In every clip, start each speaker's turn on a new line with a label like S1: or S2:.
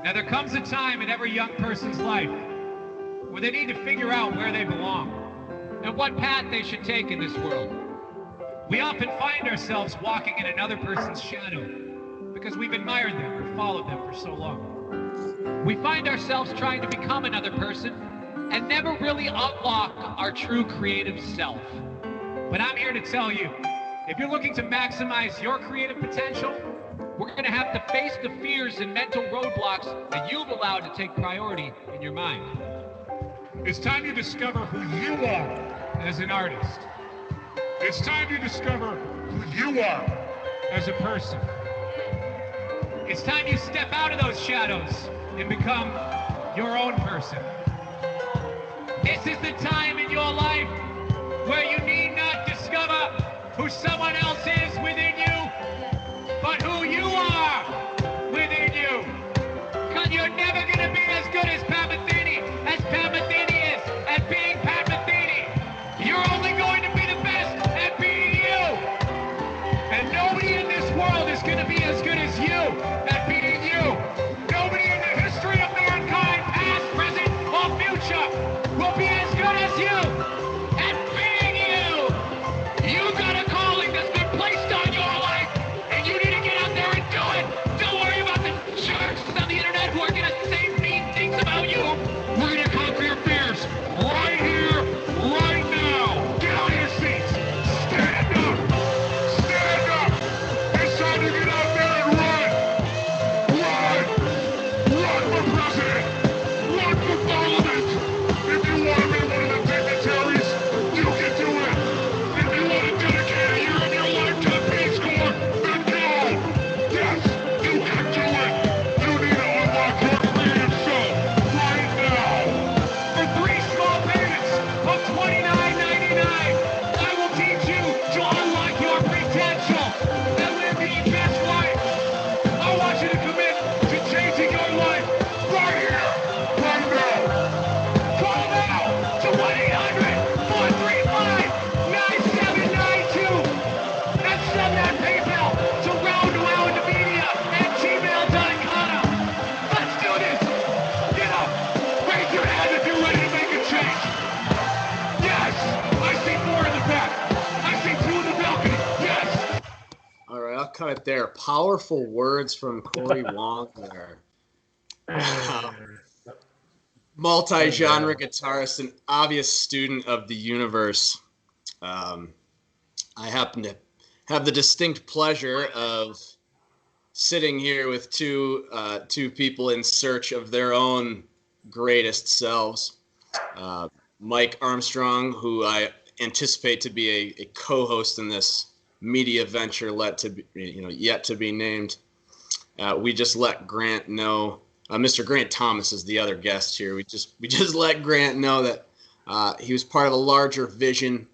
S1: Now there comes a time in every young person's life where they need to figure out where they belong and what path they should take in this world. We often find ourselves walking in another person's shadow because we've admired them or followed them for so long. We find ourselves trying to become another person and never really unlock our true creative self. But I'm here to tell you, if you're looking to maximize your creative potential, we're going to have to face the fears and mental roadblocks that you've allowed to take priority in your mind. It's time you discover who you are as an artist. It's time you discover who you are as a person. It's time you step out of those shadows and become your own person. This is the time in your life where you need not discover who someone else is within you, but who you are within you. Because you're never going to be as good as Pat Metheny is at being Pat Metheny. You're only going to be the best at being you. And nobody in this world is going to be as good as you at being you. Nobody in the history of mankind, past, present, or future, will be as good as you at being you. You got a calling that's been placed on your life, and you need to get out there and do it. Don't worry about the jerks on the internet who are going to say mean things about you. We're going to conquer your fears right here, right now. Get out of your seats. Stand up. Stand up. It's time to get out there and run. Run. Run for president. Run for parliament. If you want to be one of the dignitaries, you can do it. If you want to dedicate a year of your life to the Peace Corps, then go. Yes, you can do it. You need to unlock your creative self right now. For 3 small payments of $29.99, I will teach you to unlock your potential and live the best life. I want you to commit to changing your life right here, right now. Call now to 1-800-435-9792 and send that PayPal to roundroundmedia@gmail.com. Let's do this. Get up. Raise your hand if you're ready to make a change. Yes. I see 4 in the back. I see 2 in the balcony. Yes.
S2: All right, I'll cut it there. Powerful words from Corey Wong there. Multi-genre guitarist, an obvious student of the universe. I happen to have the distinct pleasure of sitting here with two people in search of their own greatest selves. Mike Armstrong, who I anticipate to be a co-host in this media venture yet to be named. We just let Grant know. Mr. Grant Thomas is the other guest here. We just let Grant know that he was part of a larger vision.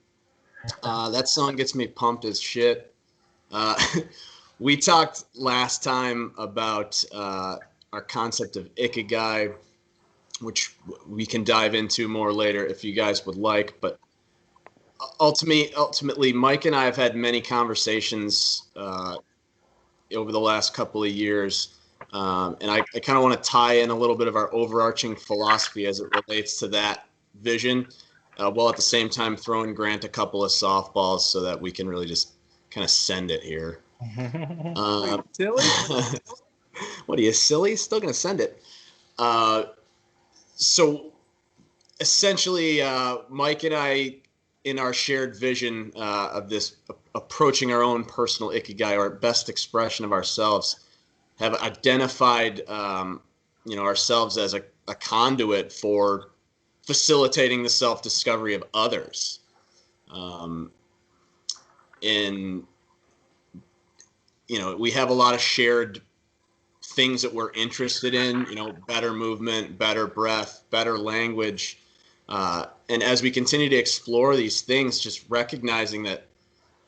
S2: That song gets me pumped as shit. We talked last time about our concept of ikigai, which we can dive into more later if you guys would like. But ultimately, Mike and I have had many conversations over the last couple of years. And I kind of want to tie in a little bit of our overarching philosophy as it relates to that vision, while at the same time throwing Grant a couple of softballs so that we can really just kind of send it here.
S3: Silly?
S2: What are you, silly? Still going to send it. So essentially, Mike and I, in our shared vision of this approaching our own personal ikigai, or best expression of ourselves, have identified ourselves as a conduit for facilitating the self-discovery of others. We have a lot of shared things that we're interested in, better movement, better breath, better language. And as we continue to explore these things, just recognizing that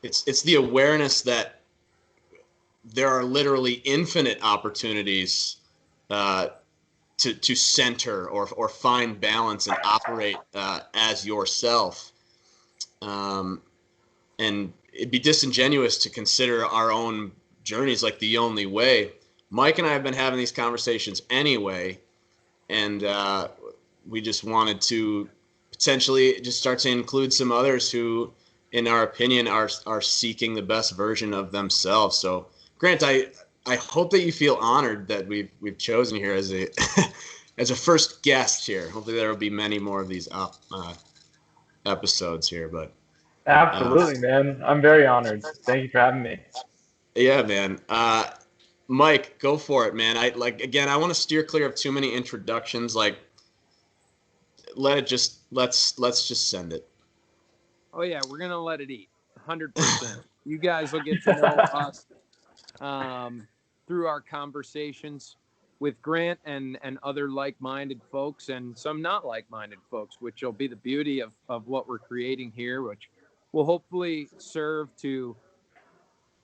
S2: it's the awareness that there are literally infinite opportunities to center or find balance and operate as yourself. And it'd be disingenuous to consider our own journeys like the only way. Mike and I have been having these conversations anyway, and we just wanted to potentially just start to include some others who, in our opinion, are seeking the best version of themselves. So, Grant, I hope that you feel honored that we've chosen here as a as a first guest here. Hopefully, there will be many more of these episodes here. But
S3: Absolutely, man. I'm very honored. Thank you for having me.
S2: yeah, man. Mike, go for it, man. I want to steer clear of too many introductions. Like, let's just send it.
S4: Oh yeah, we're gonna let it eat, 100%. You guys will get to know us through our conversations with Grant and other like-minded folks and some not like-minded folks, which will be the beauty of what we're creating here, which will hopefully serve to,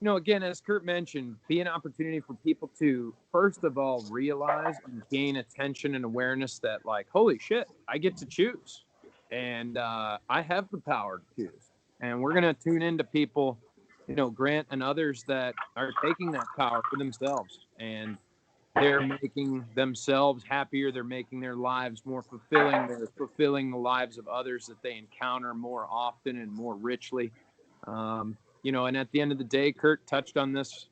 S4: again, as Kurt mentioned, be an opportunity for people to, first of all, realize and gain attention and awareness that, like, holy shit, I get to choose. And I have the power to choose. And we're going to tune into people, Grant and others that are taking that power for themselves. And they're making themselves happier. They're making their lives more fulfilling. They're fulfilling the lives of others that they encounter more often and more richly. And at the end of the day, Kurt touched on this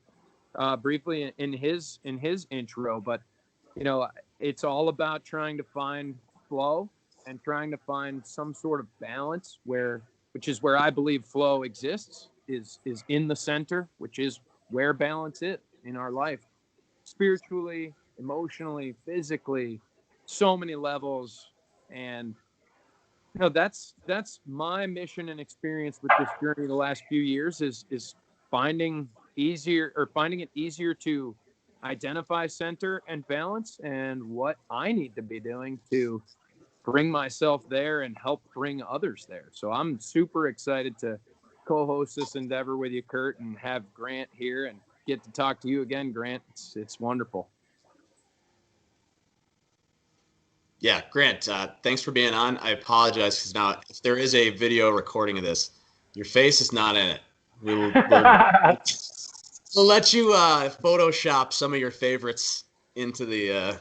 S4: briefly in his intro, but it's all about trying to find flow and trying to find some sort of balance which is where I believe flow exists, is in the center, which is where balance is in our life, spiritually, emotionally, physically, so many levels. And that's my mission and experience with this journey the last few years is finding it easier to identify center and balance, and what I need to be doing to bring myself there and help bring others there. So I'm super excited to co-host this endeavor with you, Kurt, and have Grant here and get to talk to you again, Grant. It's wonderful.
S2: Yeah, Grant, thanks for being on. I apologize because now if there is a video recording of this, your face is not in it. We'll let you Photoshop some of your favorites into the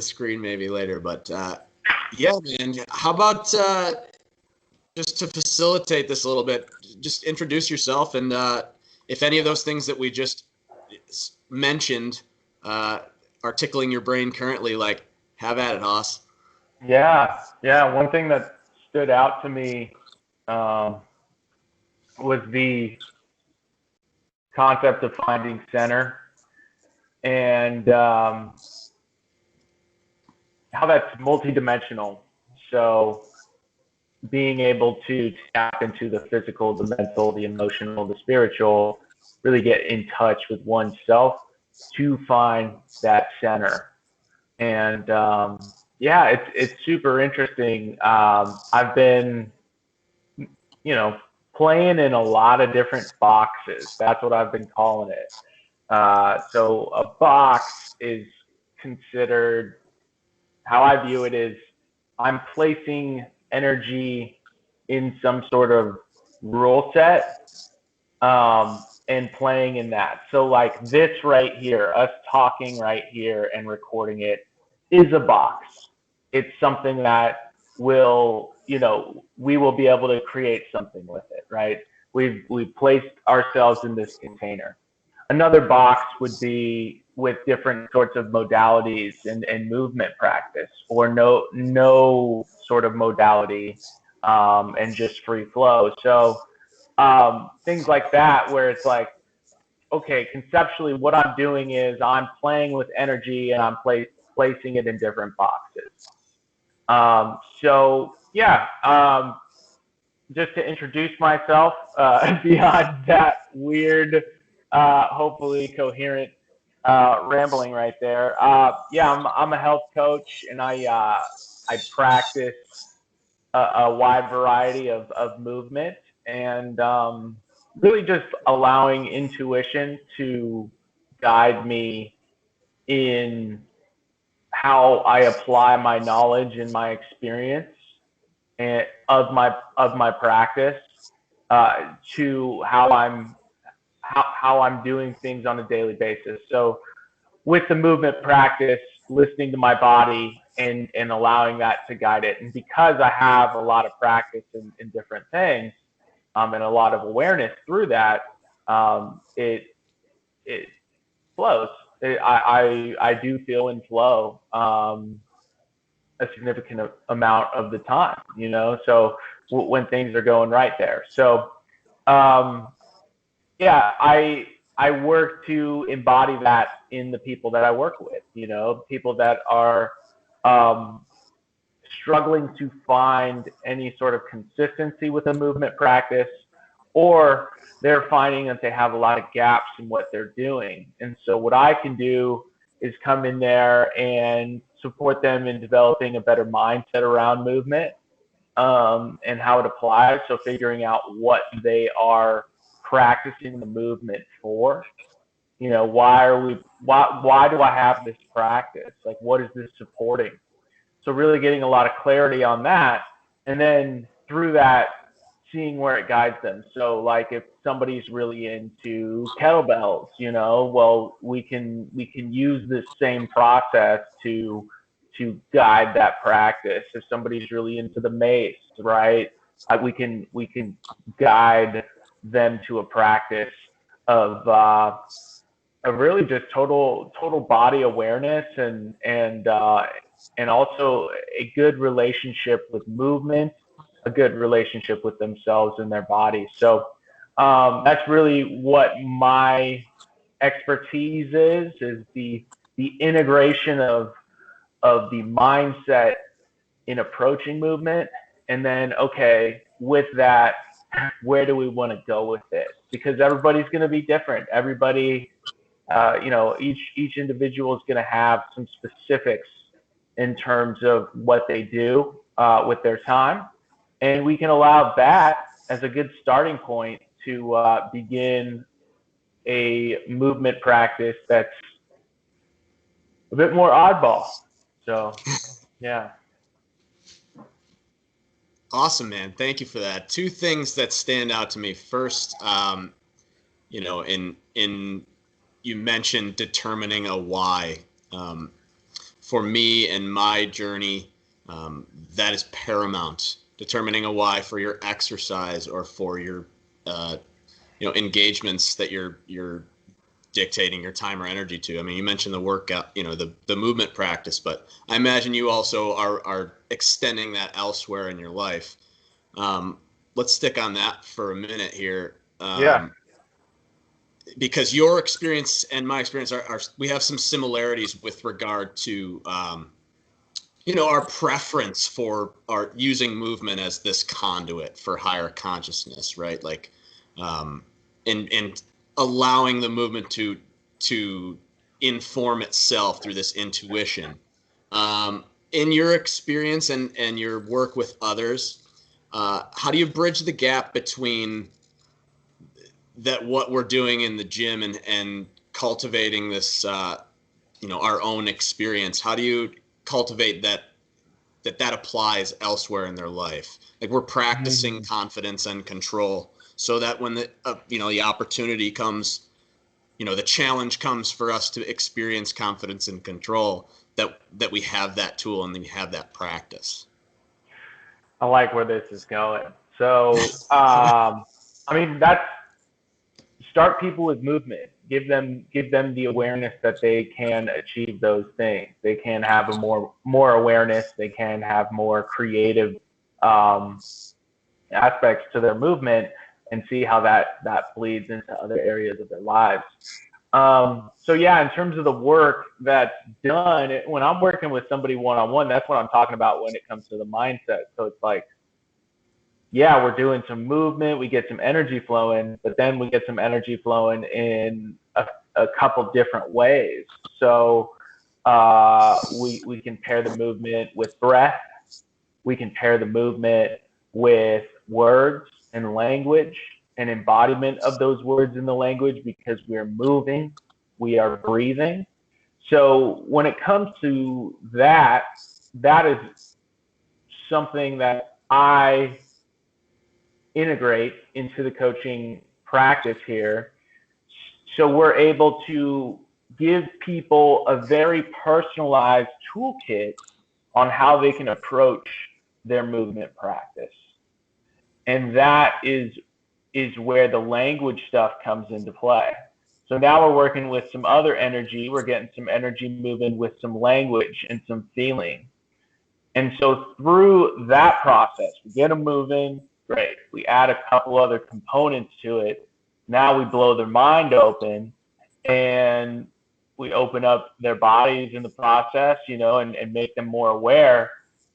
S2: screen maybe later. But yeah, man, how about just to facilitate this a little bit, just introduce yourself, and if any of those things that we just mentioned are tickling your brain currently, like, have at it, Haas.
S3: Yeah. One thing that stood out to me was the concept of finding center, and how that's multidimensional. So being able to tap into the physical, the mental, the emotional, the spiritual, really get in touch with oneself to find that center. And yeah, it's super interesting. I've been, playing in a lot of different boxes. That's what I've been calling it. So a box is considered, how I view it is, I'm placing energy in some sort of rule set, and playing in that. So like this right here, us talking right here and recording it, is a box. It's something that will, we will be able to create something with it, right? We've placed ourselves in this container. Another box would be with different sorts of modalities and movement practice, or no sort of modality, and just free flow. So things like that, where it's like, okay, conceptually what I'm doing is I'm playing with energy and I'm placing it in different boxes. So yeah, just to introduce myself, beyond that weird, hopefully coherent rambling right there. Yeah, I'm a health coach, and I practice a wide variety of movement, and really just allowing intuition to guide me in how I apply my knowledge and my experience and of my practice, to how how I'm doing things on a daily basis. So with the movement practice, listening to my body and allowing that to guide it. And because I have a lot of practice in different things, and a lot of awareness through that, it flows. I do feel in flow a significant amount of the time, so when things are going right there. So um, yeah, I work to embody that in the people that I work with, people that are um, struggling to find any sort of consistency with a movement practice, or they're finding that they have a lot of gaps in what they're doing. And so what I can do is come in there and support them in developing a better mindset around movement, and how it applies. So figuring out what they are practicing the movement for. Why do I have this practice? Like, what is this supporting? So really getting a lot of clarity on that, and then through that, seeing where it guides them. So like if somebody's really into kettlebells, well, we can use this same process to guide that practice. If somebody's really into the mace, right, we can guide them to a practice of really just total body awareness, and also a good relationship with movement, a good relationship with themselves and their bodies. So that's really what my expertise is the integration of the mindset in approaching movement, and then okay, with that, where do we want to go with it? Because everybody's going to be different. Everybody, each individual is going to have some specifics in terms of what they do with their time, and we can allow that as a good starting point to begin a movement practice that's a bit more oddball. So, yeah.
S2: Awesome, man. Thank you for that. Two things that stand out to me. First, in you mentioned determining a why. For me and my journey, that is paramount. Determining a why for your exercise or for your, engagements that you're dictating your time or energy to. I mean, you mentioned the workout, the movement practice, but I imagine you also are extending that elsewhere in your life. Let's stick on that for a minute here.
S3: Yeah.
S2: Because your experience and my experience are we have some similarities with regard to, our preference for our using movement as this conduit for higher consciousness, right? Like, and allowing the movement to inform itself through this intuition. In your experience and your work with others, how do you bridge the gap between that what we're doing in the gym and cultivating this, our own experience? How do you cultivate that applies elsewhere in their life? Like, we're practicing confidence and control so that when the opportunity comes, the challenge comes for us to experience confidence and control, that we have that tool and we have that practice.
S3: I like where this is going. So, that's start people with movement. Give them the awareness that they can achieve those things. They can have more awareness. They can have more creative aspects to their movement, and see how that bleeds into other areas of their lives. So yeah, in terms of the work that's done, when I'm working with somebody one-on-one, that's what I'm talking about when it comes to the mindset. So it's like, yeah, we're doing some movement, we get some energy flowing, but then we get some energy flowing in a couple different ways. So we can pair the movement with breath. We can pair the movement with words and language and embodiment of those words in the language, because we're moving, we are breathing. So when it comes to that is something that I integrate into the coaching practice here. So we're able to give people a very personalized toolkit on how they can approach their movement practice. And that is where the language stuff comes into play. So now we're working with some other energy. We're getting some energy moving with some language and some feeling. And so through that process, we get them moving, great. We add a couple other components to it. Now we blow their mind open and we open up their bodies in the process, and make them more aware.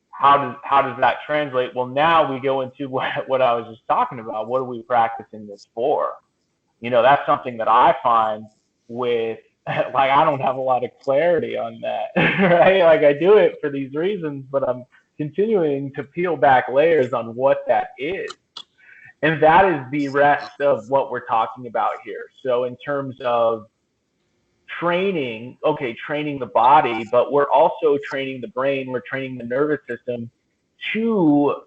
S3: How does that translate? Well, now we go into what I was just talking about. What are we practicing this for? That's something that I find with, like, I don't have a lot of clarity on that, right? Like, I do it for these reasons, but I'm continuing to peel back layers on what that is. And that is the rest of what we're talking about here. So in terms of training the body, but we're also training the brain, we're training the nervous system to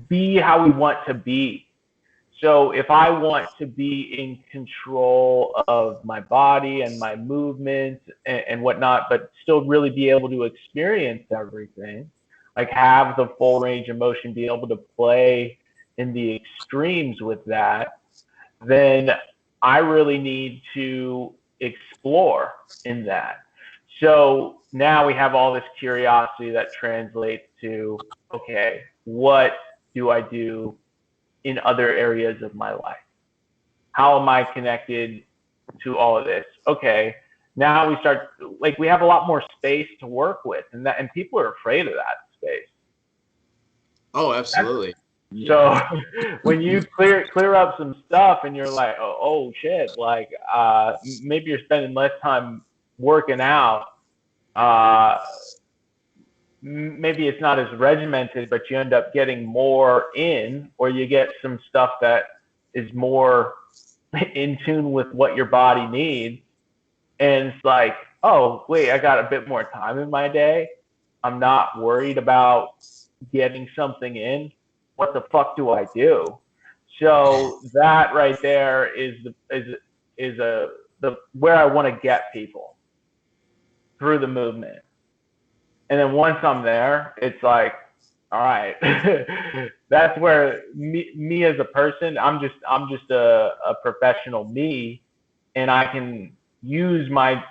S3: be how we want to be. So if I want to be in control of my body and my movement and whatnot, but still really be able to experience everything, like have the full range of motion, be able to play in the extremes with that, then I really need to explore in that. So now we have all this curiosity that translates to, okay, what do I do in other areas of my life? How am I connected to all of this? Okay, now we start, like, we have a lot more space to work with, and people are afraid of that space.
S2: Oh, absolutely.
S3: So when you clear up some stuff and you're like, oh shit, like maybe you're spending less time working out, maybe it's not as regimented, but you end up getting more in, or you get some stuff that is more in tune with what your body needs. And it's like, oh, wait, I got a bit more time in my day. I'm not worried about getting something in. What the fuck do I do? So that right there is where I want to get people through the movement. And then once I'm there, it's like, all right, that's where me as a person, I'm just a professional me, and I can use my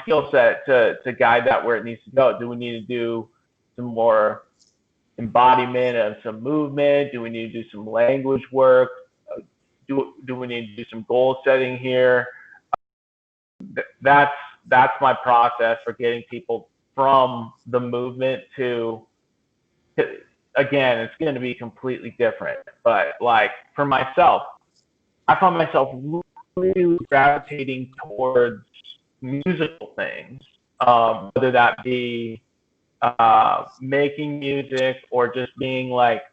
S3: skill set to guide that where it needs to go. Do we need to do some more embodiment of some movement? Do we need to do some language work? Do we need to do some goal setting here? That's my process for getting people from the movement to again, it's going to be completely different. But like for myself, I found myself really gravitating towards musical things, whether that be making music or just being like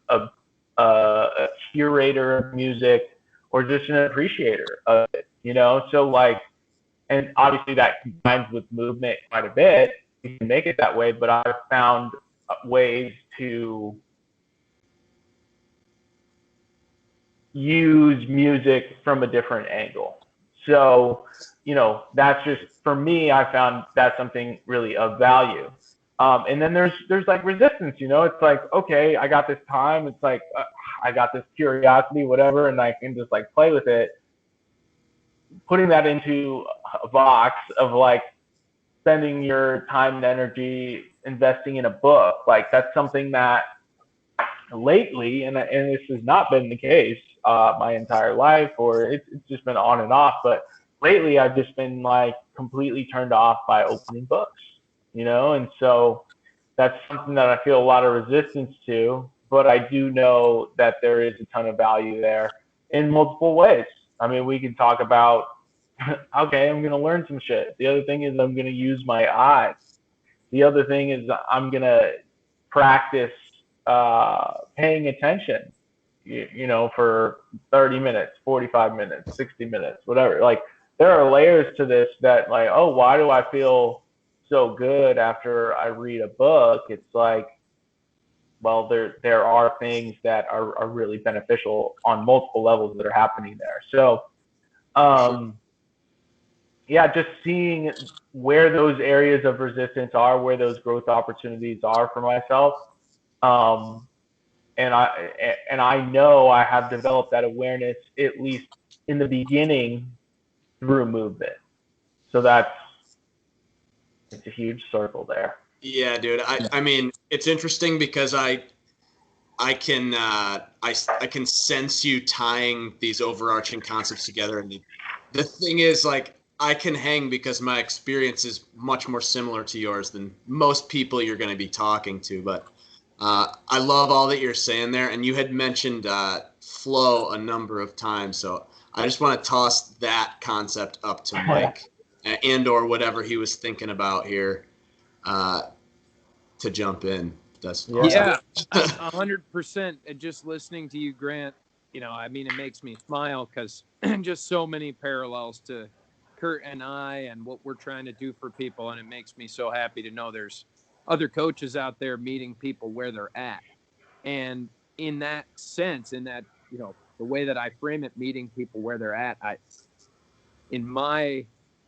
S3: a curator of music or just an appreciator of it, So like, and obviously that combines with movement quite a bit. You can make it that way, but I've found ways to use music from a different angle. So, that's just, for me, I found that's something really of value. And then there's like resistance, it's like, okay, I got this time. It's like, I got this curiosity, whatever, and I can just like play with it. Putting that into a box of like spending your time and energy investing in a book, like that's something that lately, and this has not been the case my entire life, or it's just been on and off, but lately I've just been like completely turned off by opening books, and so that's something that I feel a lot of resistance to, but I do know that there is a ton of value there in multiple ways. I mean, we can talk about, okay, I'm going to learn some shit. The other thing is I'm going to use my eyes. The other thing is I'm going to practice paying attention, for 30 minutes, 45 minutes, 60 minutes, whatever. Like, there are layers to this that, like, oh, why do I feel so good after I read a book? It's like, well, there are things that are really beneficial on multiple levels that are happening there. So Yeah, just seeing where those areas of resistance are, where those growth opportunities are for myself. Um, and I know I have developed that awareness at least in the beginning through movement. So it's a huge circle there.
S2: Yeah, dude. I mean, it's interesting because I can sense you tying these overarching concepts together, and the thing is, like, I can hang because my experience is much more similar to yours than most people you're going to be talking to. But I love all that you're saying there, and you had mentioned flow a number of times, so I just want to toss that concept up to Mike and or whatever he was thinking about here to jump in. That's
S4: Yeah, 100%. And just listening to you, Grant, I mean, it makes me smile because just so many parallels to Kurt and I and what we're trying to do for people. And it makes me so happy to know there's other coaches out there meeting people where they're at. And in that sense, in that, the way that I frame it, meeting people where they're at, in my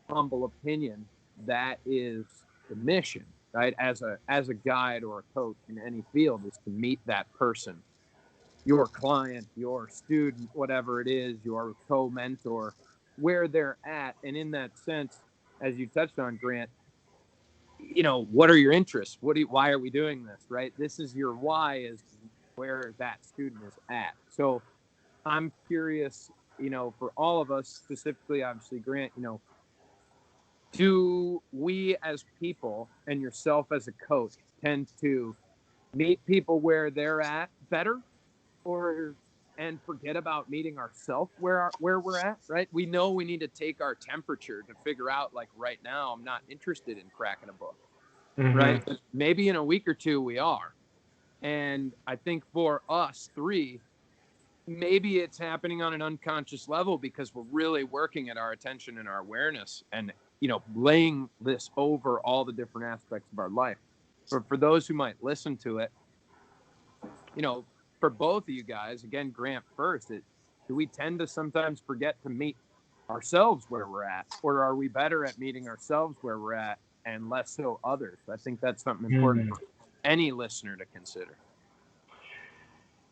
S4: humble opinion, that is the mission, right? As a guide or a coach in any field, is to meet that person, your client, your student, whatever it is, your co-mentor, where they're at. And in that sense, as you touched on, Grant, what are your interests? Why are we doing this, right? This is your why, is where that student is at. So I'm curious, for all of us, specifically, obviously, Grant, do we as people and yourself as a coach tend to meet people where they're at better, and forget about meeting ourselves where we're at, right? We know we need to take our temperature to figure out, like, right now, I'm not interested in cracking a book, right? But maybe in a week or two we are. And I think for us three, maybe it's happening on an unconscious level because we're really working at our attention and our awareness and, laying this over all the different aspects of our life. But for those who might listen to it, for both of you guys, again, Grant first, do we tend to sometimes forget to meet ourselves where we're at? Or are we better at meeting ourselves where we're at and less so others? I think that's something important for any listener to consider.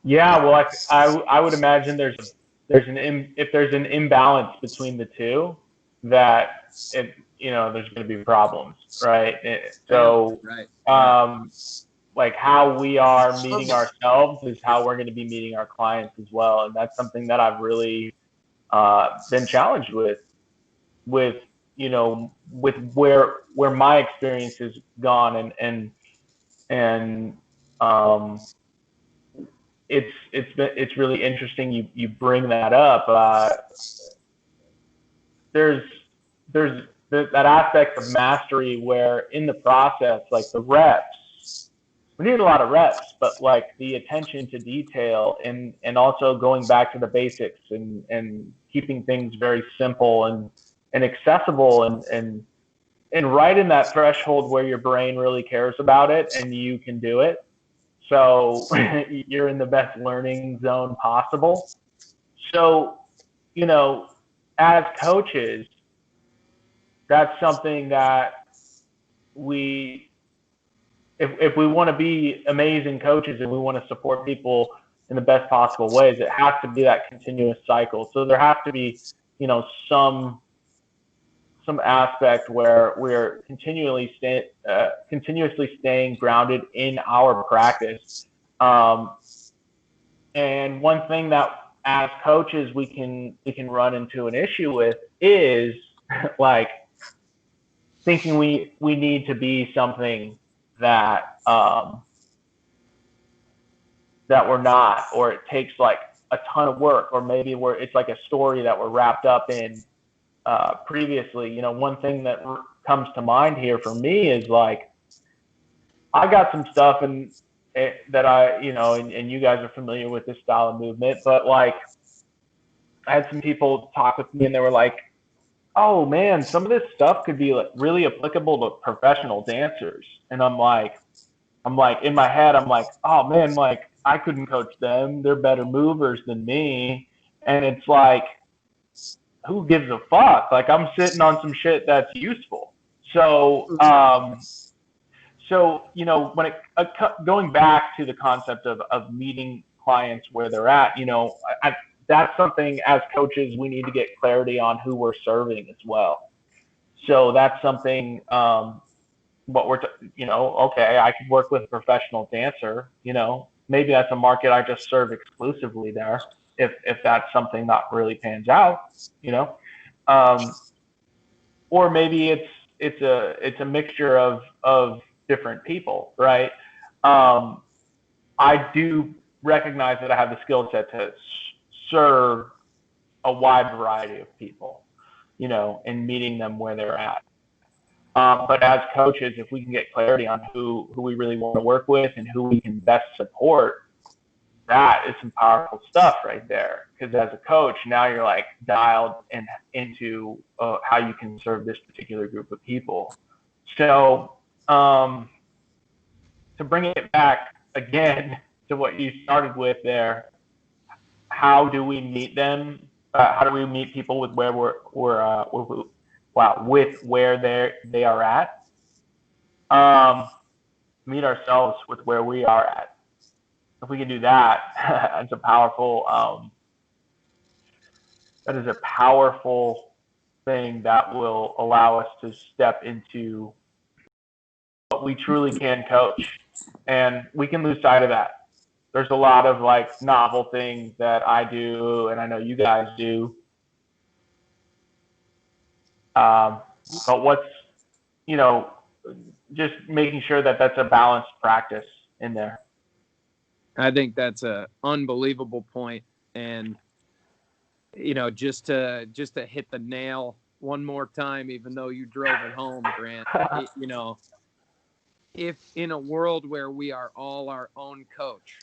S3: Yeah, well, I would imagine if there's an imbalance between the two, that there's going to be problems, right? So, like, how we are meeting ourselves is how we're going to be meeting our clients as well, and that's something that I've really been challenged with with where my experience has gone, and it's really interesting you bring that up. There's that aspect of mastery where in the process, like the reps, we need a lot of reps, but like the attention to detail and also going back to the basics and keeping things very simple and accessible and right in that threshold where your brain really cares about it and you can do it. So you're in the best learning zone possible. So, as coaches, that's something that if we want to be amazing coaches and we want to support people in the best possible ways, it has to be that continuous cycle. So there has to be, some aspect where we're continuously staying grounded in our practice. And one thing that as coaches we can run into an issue with is like thinking we need to be something that that we're not, or it takes like a ton of work, or maybe it's like a story that we're wrapped up in previously. One thing that comes to mind here for me is like I got some stuff that I, and you guys are familiar with this style of movement, but like I had some people talk with me and they were like, oh man, some of this stuff could be like really applicable to professional dancers. And I'm like, in my head, I'm like, oh man, like I couldn't coach them. They're better movers than me. And it's like, who gives a fuck? Like, I'm sitting on some shit that's useful. So, when going back to the concept of meeting clients where they're at, that's something as coaches we need to get clarity on who we're serving as well. So that's something, okay, I could work with a professional dancer, maybe that's a market I just serve exclusively there. If that's something that really pans out, or maybe it's a mixture of different people, right? I do recognize that I have the skill set to serve a wide variety of people, and meeting them where they're at. But as coaches, if we can get clarity on who we really want to work with and who we can best support, that is some powerful stuff right there. Because as a coach, now you're like dialed into how you can serve this particular group of people. So to bring it back again to what you started with there, how do we meet them? How do we meet people with where with where they are at? Meet ourselves with where we are at. If we can do that, that's a powerful. That is a powerful thing that will allow us to step into what we truly can coach, and we can lose sight of that. There's a lot of like novel things that I do, and I know you guys do. But just making sure that that's a balanced practice in there.
S4: I think that's a unbelievable point, and just to hit the nail one more time, even though you drove it home, Grant. If in a world where we are all our own coach,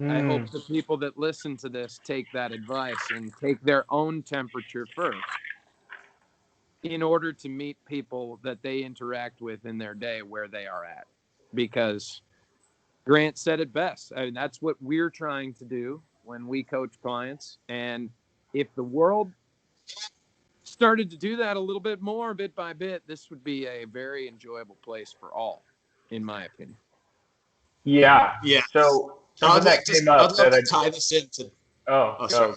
S4: I hope the people that listen to this take that advice and take their own temperature first in order to meet people that they interact with in their day where they are at. Because Grant said it best. I mean, that's what we're trying to do when we coach clients. And if the world started to do that a little bit more, bit by bit, this would be a very enjoyable place for all, in my opinion.
S3: Yeah.
S2: Yeah.
S3: So something that came up.
S2: I'd love to tie this into.
S3: Go.
S2: Sorry.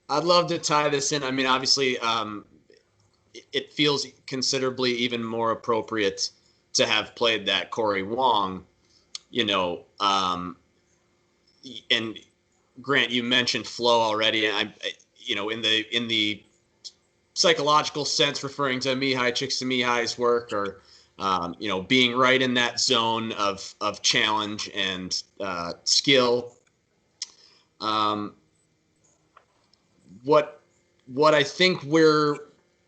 S2: I'd love to tie this in. I mean, obviously, it feels considerably even more appropriate to have played that Corey Wong, and Grant, you mentioned flow already, and in the psychological sense, referring to Mihai Csikszentmihalyi's work, or being right in that zone of challenge and skill. What I think we're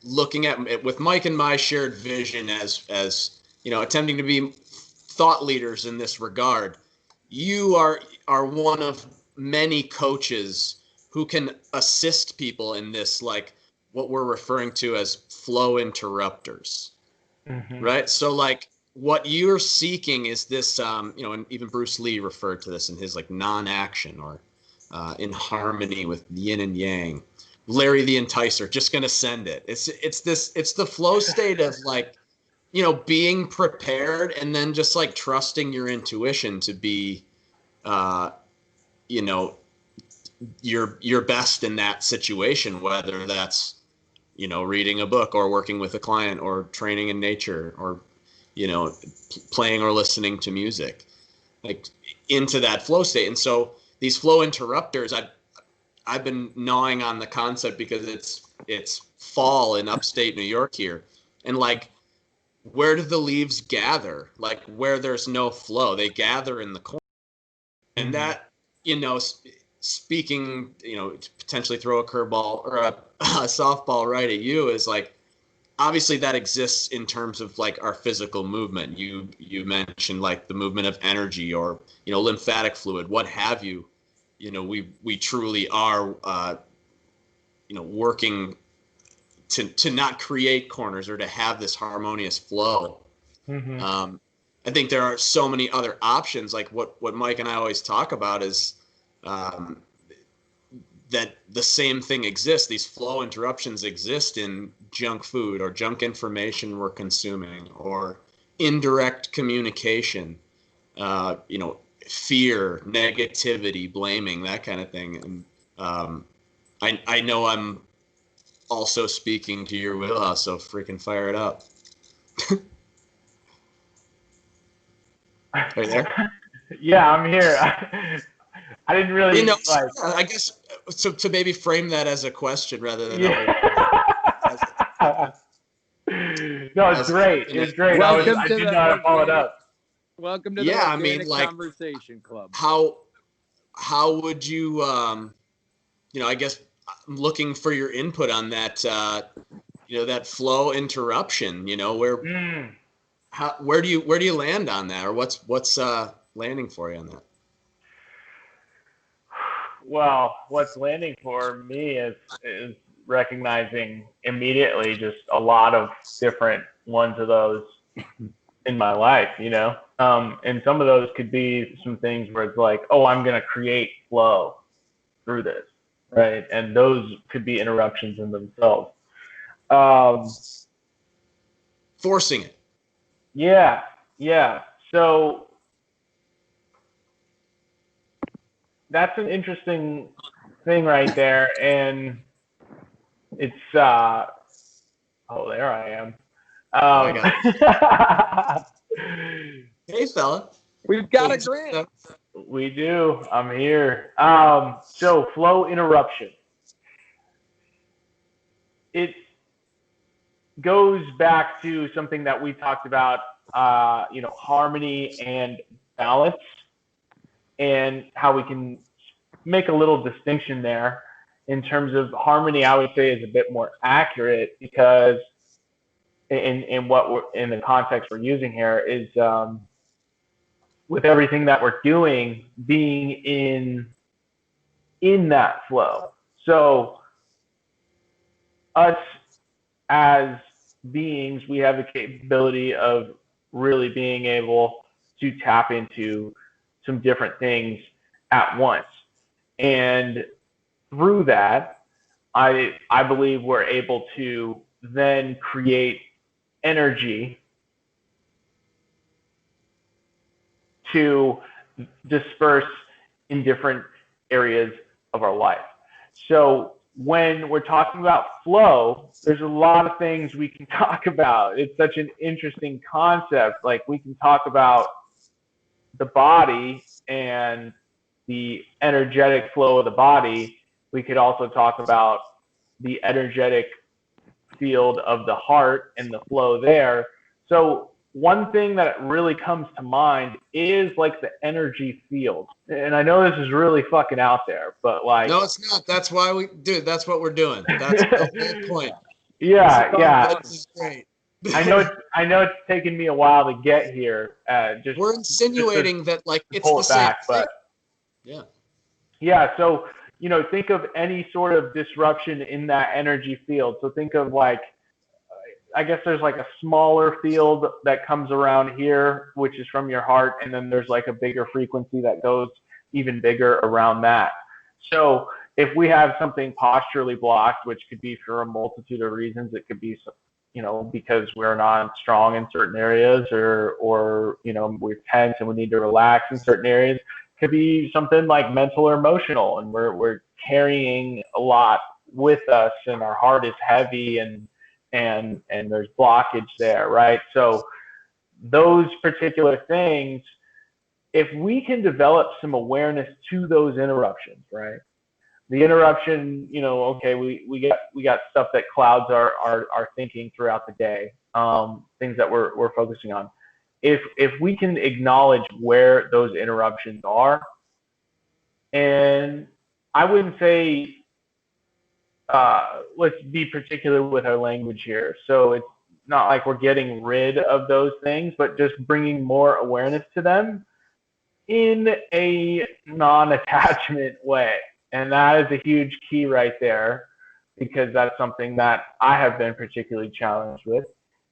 S2: looking at with Mike and my shared vision as attempting to be thought leaders in this regard, you are one of many coaches who can assist people in this, like what we're referring to as flow interrupters. Right? So like what you're seeking is this, and even Bruce Lee referred to this in his like non-action, or in harmony with yin and yang. Larry the Enticer, just gonna send it. It's the flow state of like, being prepared and then just like trusting your intuition to be, your best in that situation, whether that's, reading a book or working with a client or training in nature or, playing or listening to music, like into that flow state. And so these flow interrupters, I've been gnawing on the concept because it's fall in upstate New York here. And like, where do the leaves gather? Like where there's no flow, they gather in the corner. And that, speaking, to potentially throw a curveball or a softball right at you, is like, obviously that exists in terms of like our physical movement. You mentioned like the movement of energy or, lymphatic fluid, what have you. We truly are, working to not create corners or to have this harmonious flow. I think there are so many other options. Like what Mike and I always talk about is that the same thing exists. These flow interruptions exist in junk food or junk information we're consuming or indirect communication, fear, negativity, blaming, that kind of thing. And I know I'm also speaking to your wheelhouse, so freaking fire it up. Are you there?
S3: Yeah, I'm here. I didn't really
S2: I guess so to maybe frame that as a question rather than
S3: yeah. No, it's great. It was great. I did not follow it up.
S4: Welcome to the Organic Conversation Club.
S2: How would you, I guess I'm looking for your input on that, that flow interruption, where do you land on that, or what's landing for you on that?
S3: Well, what's landing for me is recognizing immediately just a lot of different ones of those in my life, and some of those could be some things where it's like, oh, I'm going to create flow through this, right? And those could be interruptions in themselves.
S2: Forcing it.
S3: Yeah. So that's an interesting thing right there. And it's, there I am.
S2: Hey, fella.
S4: We've got a Grant.
S3: We do. I'm here. So flow interruption. It goes back to something that we talked about, harmony and balance, and how we can make a little distinction there. In terms of harmony, I would say is a bit more accurate, because in the context we're using here is with everything that we're doing, being in that flow. So us as beings, we have the capability of really being able to tap into some different things at once. And through that, I believe we're able to then create energy to disperse in different areas of our life. So when we're talking about flow, there's a lot of things we can talk about. It's such an interesting concept. Like, we can talk about the body and the energetic flow of the body. We could also talk about the energetic field of the heart and the flow there. So one thing that really comes to mind is like the energy field. And I know this is really fucking out there, but like...
S2: No, it's not. That's why that's what we're doing. That's the whole point.
S3: Yeah.
S2: This is great.
S3: I know it's taken me a while to get here.
S2: We're insinuating that like it's
S3: pull
S2: the
S3: it
S2: same
S3: back,
S2: thing.
S3: But yeah. So, think of any sort of disruption in that energy field. So think of like, I guess there's like a smaller field that comes around here, which is from your heart. And then there's like a bigger frequency that goes even bigger around that. So if we have something posturally blocked, which could be for a multitude of reasons, it could be, because we're not strong in certain areas, or we're tense and we need to relax in certain areas. It could be something like mental or emotional, and we're carrying a lot with us, and our heart is heavy, and there's blockage there, right? So those particular things, if we can develop some awareness to those interruptions, right? The interruption, okay, we got stuff that clouds our thinking throughout the day, things that we're focusing on. If we can acknowledge where those interruptions are, and I wouldn't say, let's be particular with our language here. So it's not like we're getting rid of those things, but just bringing more awareness to them in a non-attachment way. And that is a huge key right there, because that's something that I have been particularly challenged with,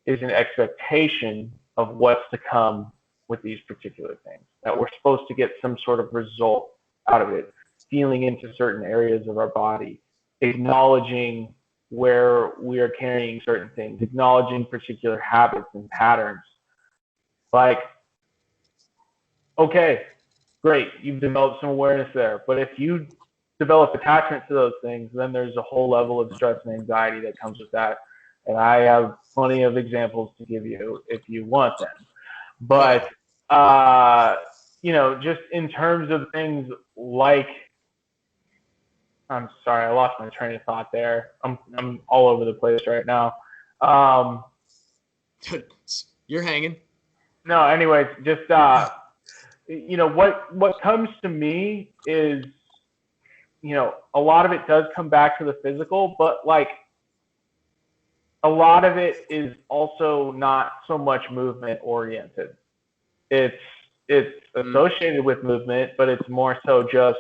S3: is an expectation of what's to come with these particular things, that we're supposed to get some sort of result out of it. feeling into certain areas of our body, acknowledging where we are carrying certain things, acknowledging particular habits and patterns. Like, okay, great, you've developed some awareness there. But if you develop attachment to those things, then there's a whole level of stress and anxiety that comes with that. And I have plenty of examples to give you if you want them. But, just in terms of things like, I'm sorry, I lost my train of thought there. I'm all over the place right now.
S2: You're hanging.
S3: No, anyways, just what comes to me is, a lot of it does come back to the physical, but like a lot of it is also not so much movement oriented. It's associated with movement, but it's more so just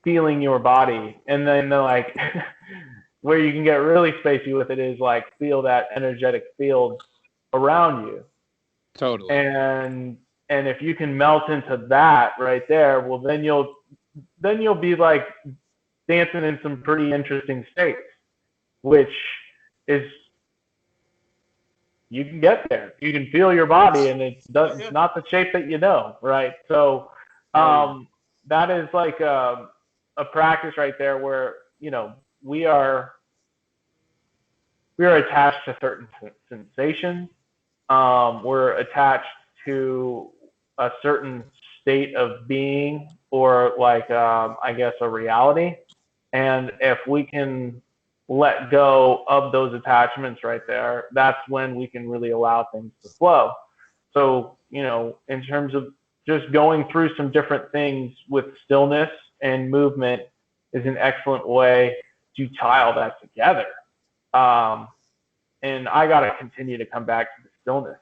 S3: feeling your body. And then like where you can get really spacey with it is like feel that energetic field around you.
S4: Totally.
S3: And if you can melt into that right there, well, then you'll be like dancing in some pretty interesting states, which is, you can get there. You can feel your body, and it's not the shape that you know, right? So that is like a practice right there where, we are attached to certain sensations. We're attached to a certain state of being, or like, I guess, a reality. And if we can let go of those attachments right there, that's when we can really allow things to flow. So, in terms of just going through some different things with stillness and movement is an excellent way to tie all that together. And I got to continue to come back to the stillness.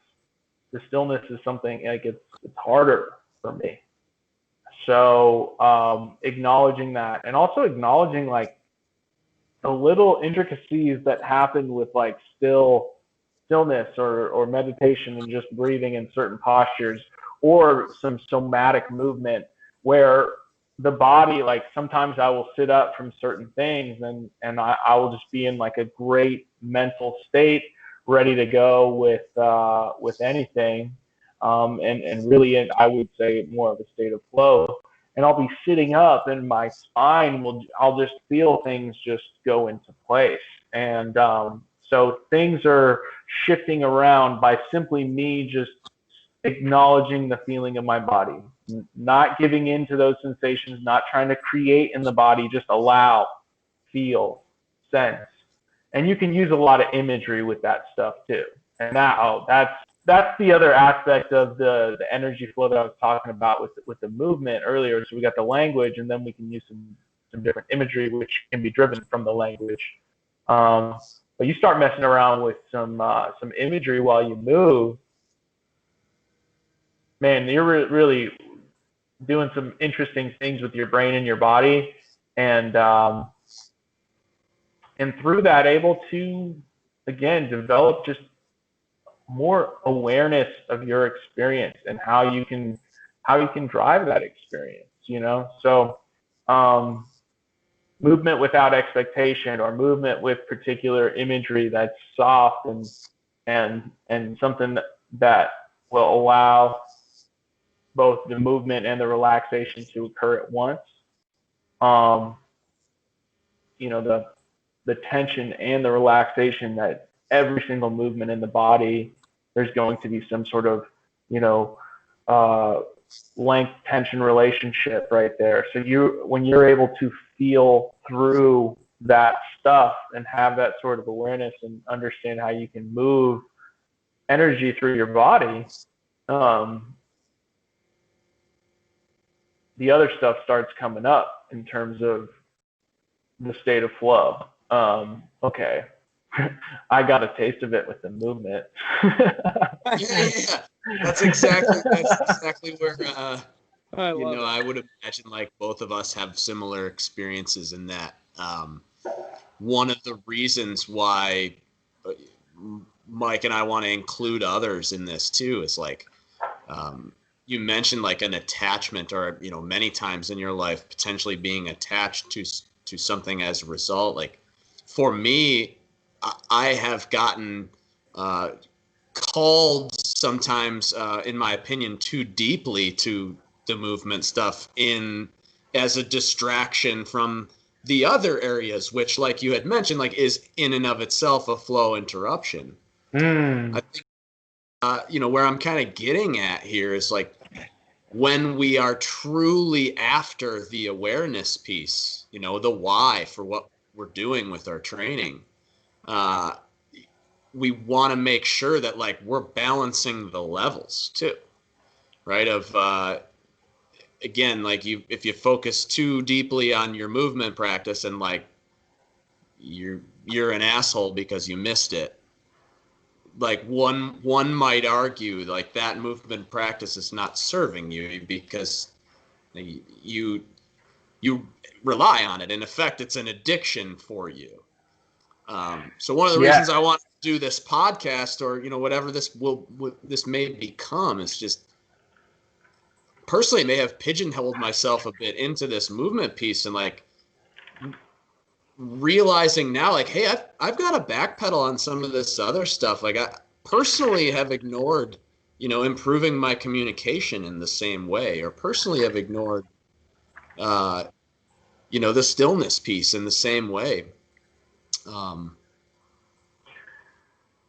S3: The stillness is something like it's harder for me. So acknowledging that, and also acknowledging like the little intricacies that happen with like stillness or meditation and just breathing in certain postures, or some somatic movement where the body, like sometimes I will sit up from certain things and I will just be in like a great mental state, ready to go with anything. And really, I would say more of a state of flow. And I'll be sitting up, and my spine I'll just feel things just go into place. And so things are shifting around by simply me just acknowledging the feeling of my body, not giving in to those sensations, not trying to create in the body, just allow, feel, sense. And you can use a lot of imagery with that stuff too. And now that's the other aspect of the energy flow that I was talking about with the movement earlier. So we got the language, and then we can use some different imagery, which can be driven from the language. But you start messing around with some imagery while you move, man, you're really doing some interesting things with your brain and your body, and through that, able to again develop just more awareness of your experience and how you can drive that experience, So movement without expectation, or movement with particular imagery that's soft and something that will allow both the movement and the relaxation to occur at once. The tension and the relaxation, that every single movement in the body, there's going to be some sort of, length tension relationship right there. So when you're able to feel through that stuff and have that sort of awareness and understand how you can move energy through your body, the other stuff starts coming up in terms of the state of flow. Okay. I got a taste of it with the movement.
S2: Yeah. That's exactly where I would imagine like both of us have similar experiences in that. One of the reasons why Mike and I want to include others in this too is like you mentioned like an attachment, or many times in your life potentially being attached to something as a result. Like for me, I have gotten called sometimes, in my opinion, too deeply to the movement stuff as a distraction from the other areas, which, like you had mentioned, like is in and of itself a flow interruption. I think, where I'm kind of getting at here is like when we are truly after the awareness piece, the why for what we're doing with our training, we want to make sure that like we're balancing the levels too, right? Again, like if you focus too deeply on your movement practice and like you're an asshole because you missed it. Like one might argue like that movement practice is not serving you because you rely on it. In effect, it's an addiction for you. So one of the reasons I want to do this podcast, or whatever this may become, is just personally may have pigeonholed myself a bit into this movement piece, and like realizing now, like, hey, I've got to backpedal on some of this other stuff. Like I personally have ignored, improving my communication in the same way, or personally have ignored, the stillness piece in the same way.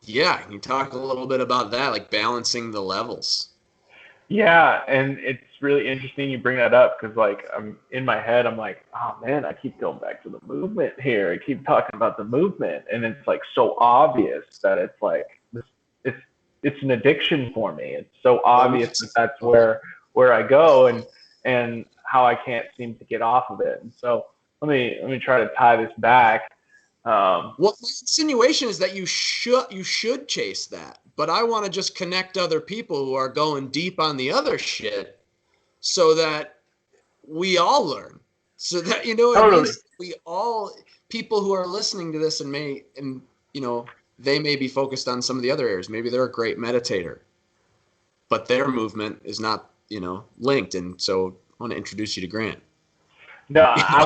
S2: Yeah, can you talk a little bit about that, like balancing the levels?
S3: Yeah, and it's really interesting you bring that up because, like, I'm in my head, I'm like, oh man, I keep going back to the movement here. I keep talking about the movement, and it's like so obvious that it's like it's it's an addiction for me. It's so obvious that that's where I go, and how I can't seem to get off of it. And so let me try to tie this back.
S2: Well, my insinuation is that you should chase that, but I want to just connect other people who are going deep on the other shit, so that we all learn, so that what I mean. We all, people who are listening to this and they may be focused on some of the other areas. Maybe they're a great meditator, but their movement is not linked, and so I want to introduce you to Grant.
S3: No, I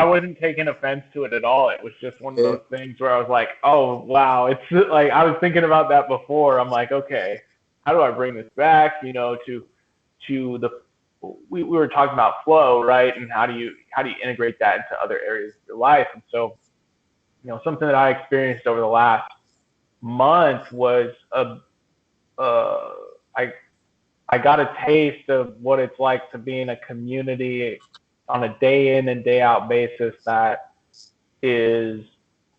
S3: wasn't taking offense to it at all. It was just one of those things where I was like, oh wow, it's like I was thinking about that before. I'm like, okay, how do I bring this back, to the we were talking about flow, right? And how do you integrate that into other areas of your life? And so, something that I experienced over the last month was I got a taste of what it's like to be in a community on a day in and day out basis that is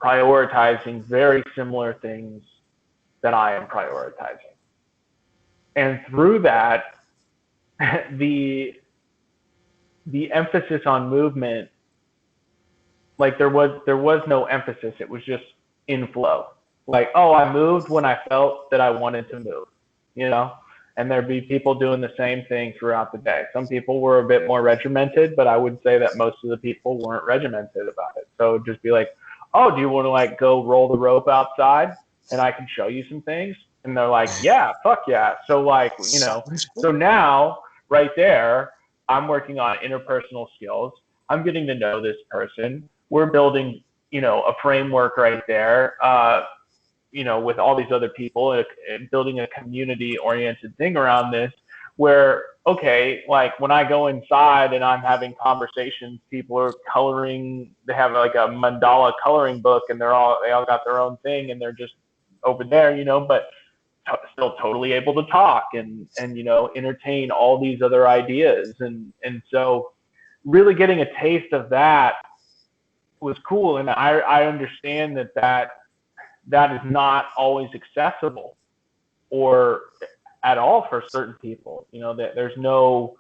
S3: prioritizing very similar things that I am prioritizing. And through that, the emphasis on movement, like there was no emphasis. It was just inflow. Like, oh, I moved when I felt that I wanted to move, and there'd be people doing the same thing throughout the day. Some people were a bit more regimented, but I would say that most of the people weren't regimented about it. So it'd just be like, oh, do you want to like go roll the rope outside and I can show you some things? And they're like, yeah, fuck yeah. So like, so now right there, I'm working on interpersonal skills. I'm getting to know this person. We're building, a framework right there. With all these other people and building a community oriented thing around this where, okay, like when I go inside and I'm having conversations, people are coloring, they have like a mandala coloring book and they all got their own thing and they're just over there, but still totally able to talk and entertain all these other ideas. And so really getting a taste of that was cool. And I understand that is not always accessible or at all for certain people. That there's no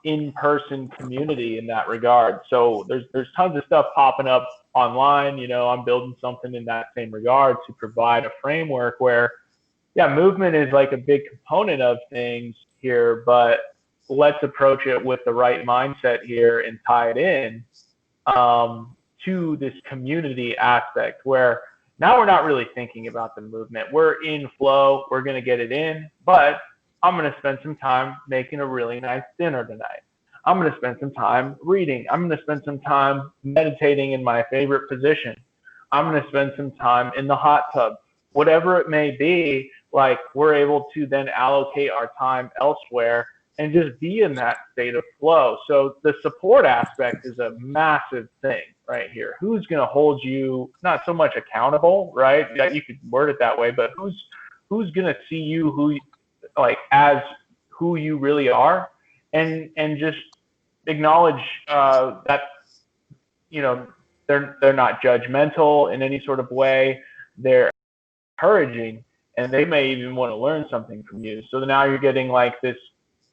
S3: in-person community in that regard. So there's tons of stuff popping up online. I'm building something in that same regard to provide a framework where, yeah, movement is like a big component of things here, but let's approach it with the right mindset here and tie it in to this community aspect where now we're not really thinking about the movement. We're in flow. We're going to get it in, but I'm going to spend some time making a really nice dinner tonight. I'm going to spend some time reading. I'm going to spend some time meditating in my favorite position. I'm going to spend some time in the hot tub. Whatever it may be, like we're able to then allocate our time elsewhere and just be in that state of flow. So the support aspect is a massive thing right here. Who's going to hold you not so much accountable, right? That you could word it that way, but who's going to see you who like as who you really are, and just acknowledge that they're not judgmental in any sort of way. They're encouraging, and they may even want to learn something from you. So now you're getting like this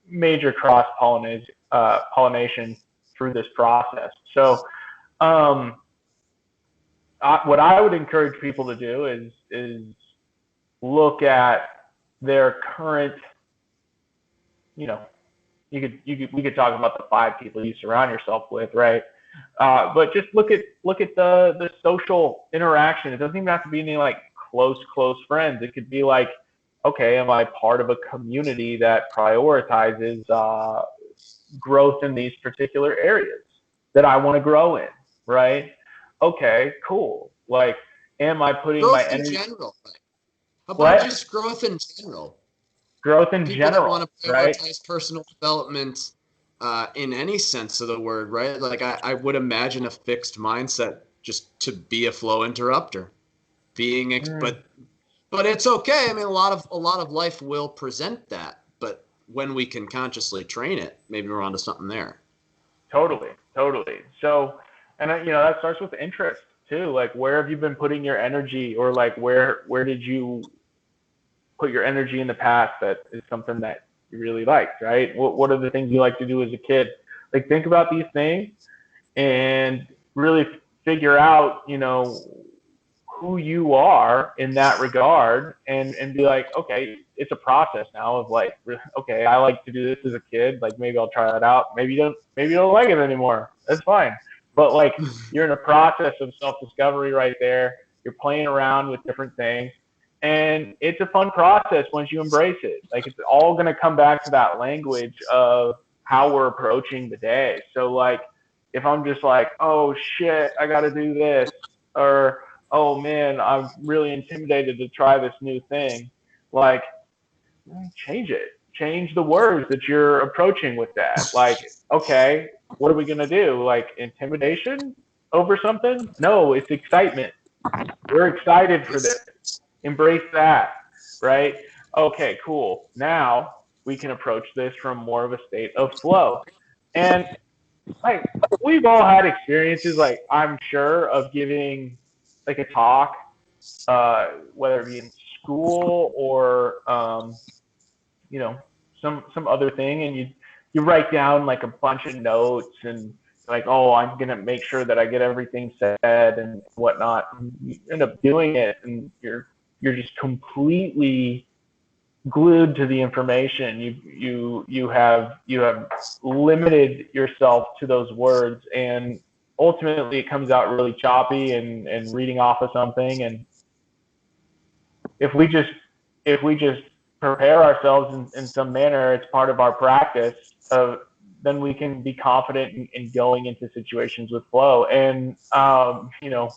S3: major cross pollination through this process. So what I would encourage people to do is look at their current, we could talk about the 5 people you surround yourself with, right? But just look at the social interaction. It doesn't even have to be any like close friends. It could be like, okay, am I part of a community that prioritizes growth in these particular areas that I want to grow in, right? Okay, cool. Like, am I putting
S2: growth
S3: my
S2: in
S3: energy?
S2: general. How about
S3: What?
S2: just growth in general?
S3: Growth in
S2: People
S3: general,
S2: that want to
S3: right?
S2: prioritize personal development in any sense of the word, right? Like I would imagine a fixed mindset just to be a flow interrupter, but it's okay. I mean, a lot of life will present that, but when we can consciously train it, maybe we're onto something there.
S3: Totally. So, and that starts with interest too. Like, where have you been putting your energy, or like where did you put your energy in the past that is something that you really liked, right? What are the things you like to do as a kid? Like, think about these things and really figure out, who you are in that regard, and be like, okay, it's a process now of like, okay, I like to do this as a kid. Like, maybe I'll try that out. Maybe you don't like it anymore. That's fine. But like, you're in a process of self-discovery right there. You're playing around with different things. And it's a fun process once you embrace it. Like, it's all going to come back to that language of how we're approaching the day. So like, if I'm just like, oh shit, I got to do this, or oh man, I'm really intimidated to try this new thing, like, change it. Change the words that you're approaching with that. Like, okay, what are we going to do? Like, intimidation over something? No, it's excitement. We're excited for this. Embrace that, right? Okay, cool. Now we can approach this from more of a state of flow. And like, we've all had experiences, like, I'm sure, of giving like a talk, whether it be in school or some other thing, and you write down like a bunch of notes, and like, oh, I'm gonna make sure that I get everything said and whatnot. And you end up doing it, and you're just completely glued to the information. You have limited yourself to those words, and ultimately it comes out really choppy and reading off of something. And if we just prepare ourselves in some manner, it's part of our practice of, then we can be confident in going into situations with flow. And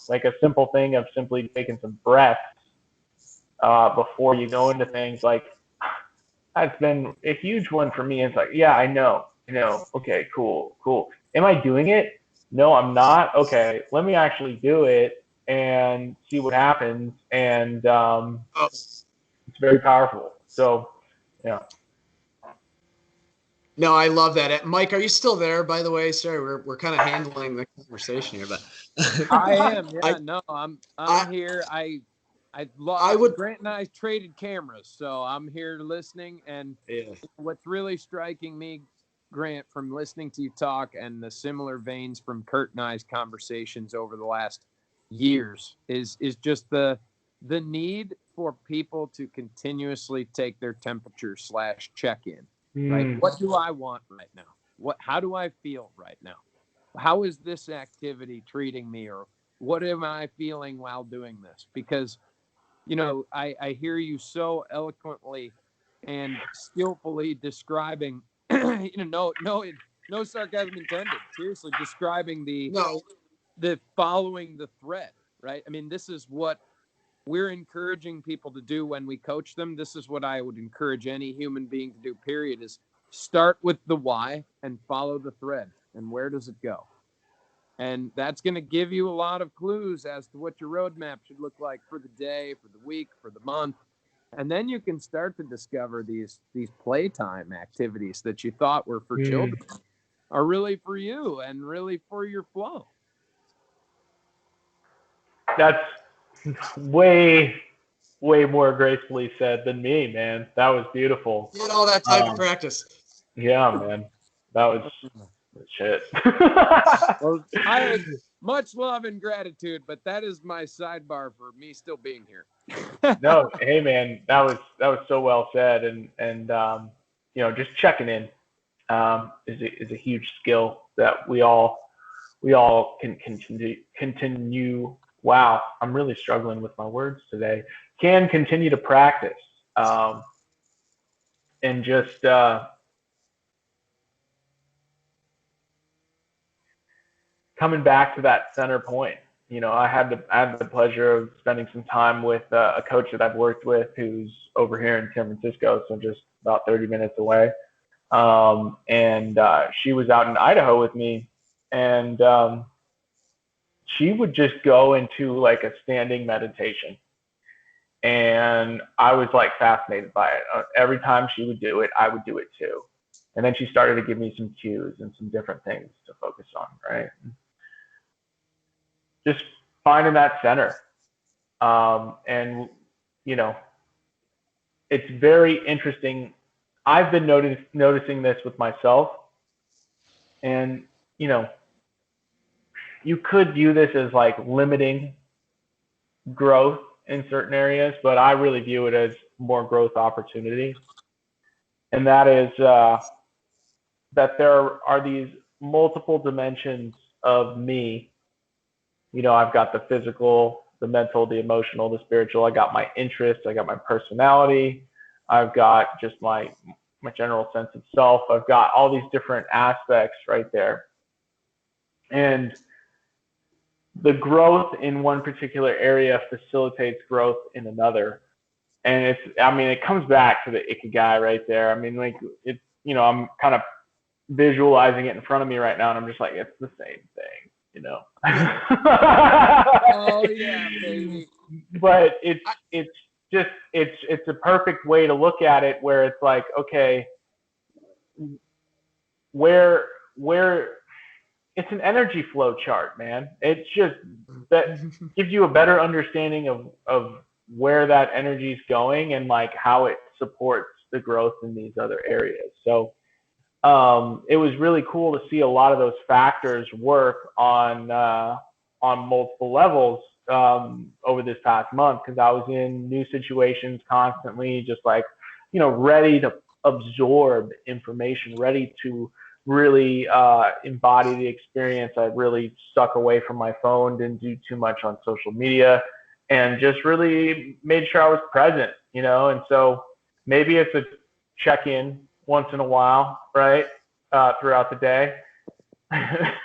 S3: like a simple thing of simply taking some breaths before you go into things, like, that's been a huge one for me. It's like, yeah, I know. Okay, cool. Am I doing it? No, I'm not. Okay, let me actually do it and see what happens. And it's very powerful. So, yeah.
S2: No, I love that. Mike, are you still there, by the way? Sorry, we're kind of handling the conversation here, but
S4: I am. Yeah, I'm here. Grant and I traded cameras, so I'm here listening. And what's really striking me, Grant, from listening to you talk and the similar veins from Kurt and I's conversations over the last years is just the need for people to continuously take their temperature / check-in. Right? What do I want right now? How do I feel right now? How is this activity treating me, or what am I feeling while doing this? Because I hear you so eloquently and skillfully describing, no sarcasm intended. Seriously, describing the following the thread, right? I mean, this is what we're encouraging people to do when we coach them. This is what I would encourage any human being to do, period, is start with the why and follow the thread. And where does it go? And that's going to give you a lot of clues as to what your roadmap should look like for the day, for the week, for the month. And then you can start to discover these playtime activities that you thought were for children are really for you and really for your flow.
S3: That's way more gracefully said than me, man. That was beautiful.
S2: You had all that time to practice.
S3: Yeah, man. That was shit.
S4: Well, I had much love and gratitude, but that is my sidebar for me still being here.
S3: No, hey man, that was so well said, and just checking in is a huge skill that we all can continue. Wow, I'm really struggling with my words today. Can continue to practice, and just coming back to that center point. I had the pleasure of spending some time with a coach that I've worked with who's over here in San Francisco, so just about 30 minutes away. And she was out in Idaho with me, and she would just go into like a standing meditation. And I was like fascinated by it. Every time she would do it, I would do it too. And then she started to give me some cues and some different things to focus on, right? Just finding that center. And, it's very interesting. I've been noticing this with myself. And, you could view this as like limiting growth in certain areas, but I really view it as more growth opportunity. And that is that there are these multiple dimensions of me. I've got the physical, the mental, the emotional, the spiritual. I got my interests. I got my personality. I've got just my general sense of self. I've got all these different aspects right there. And the growth in one particular area facilitates growth in another. And it comes back to the ikigai right there. I mean, like I'm kind of visualizing it in front of me right now, and I'm just like, it's the same thing.
S4: Oh yeah, baby.
S3: But it's a perfect way to look at it, where it's like, okay, where it's an energy flow chart, man. It's just that gives you a better understanding of where that energy is going and like how it supports the growth in these other areas. So it was really cool to see a lot of those factors work on multiple levels over this past month, because I was in new situations constantly, just like, ready to absorb information, ready to really embody the experience. I really stuck away from my phone, didn't do too much on social media, and just really made sure I was present, and so maybe it's a check-in once in a while, right? Throughout the day.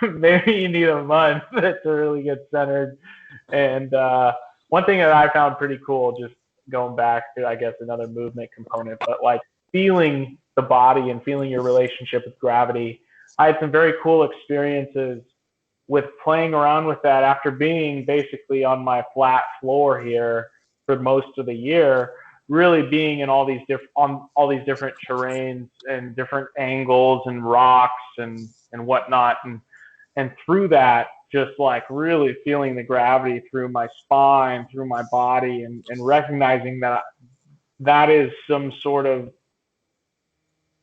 S3: Maybe you need a month to really get centered. And one thing that I found pretty cool, just going back to, I guess, another movement component, but like feeling the body and feeling your relationship with gravity. I had some very cool experiences with playing around with that after being basically on my flat floor here for most of the year, really being in all these different terrains and different angles and rocks and whatnot. And through that, just like really feeling the gravity through my spine, through my body, and recognizing that is some sort of,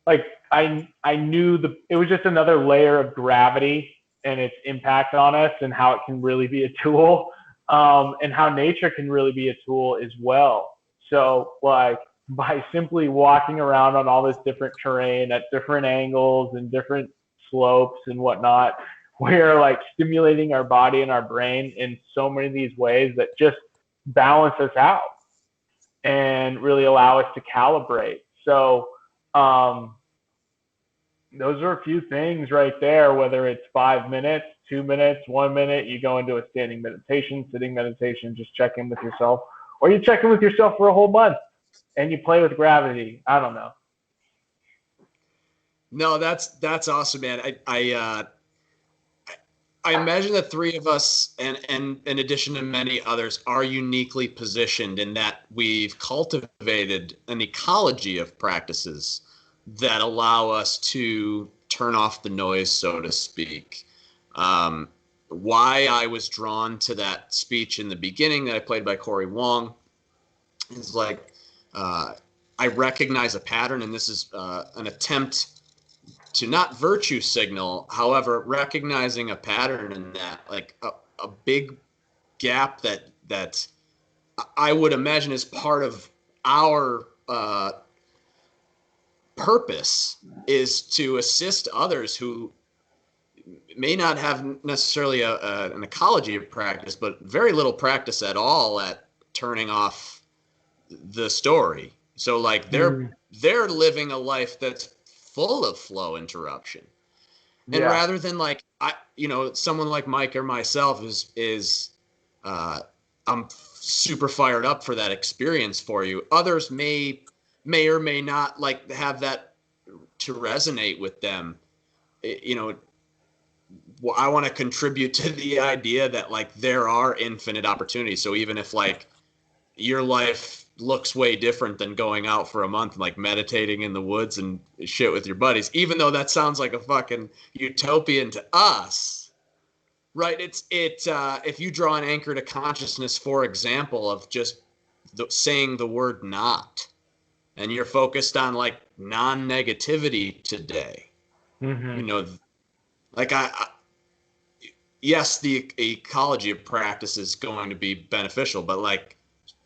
S3: like, I knew it was just another layer of gravity and its impact on us, and how it can really be a tool, and how nature can really be a tool as well. So like by simply walking around on all this different terrain at different angles and different slopes and whatnot, we're like stimulating our body and our brain in so many of these ways that just balance us out and really allow us to calibrate. So those are a few things right there, whether it's 5 minutes, 2 minutes, 1 minute, you go into a standing meditation, sitting meditation, just check in with yourself, or you check in with yourself for a whole month and you play with gravity. I don't know.
S2: No, that's awesome, man. I imagine the three of us, and in addition to many others, are uniquely positioned in that we've cultivated an ecology of practices that allow us to turn off the noise, so to speak. Why I was drawn to that speech in the beginning that I played by Corey Wong is like, I recognize a pattern, and this is an attempt to not virtue signal, however, recognizing a pattern in that, like a big gap that I would imagine is part of our purpose is to assist others who may not have necessarily an ecology of practice, but very little practice at all at turning off the story. So like they're living a life that's full of flow interruption. And rather than like someone like Mike or myself is I'm super fired up for that experience for you. Others may or may not like have that to resonate with them. I want to contribute to the idea that like there are infinite opportunities. So even if like your life looks way different than going out for a month, like meditating in the woods and shit with your buddies, even though that sounds like a fucking utopian to us, right? If you draw an anchor to consciousness, for example, of just saying the word not, and you're focused on like non-negativity today, like yes, the ecology of practice is going to be beneficial, but like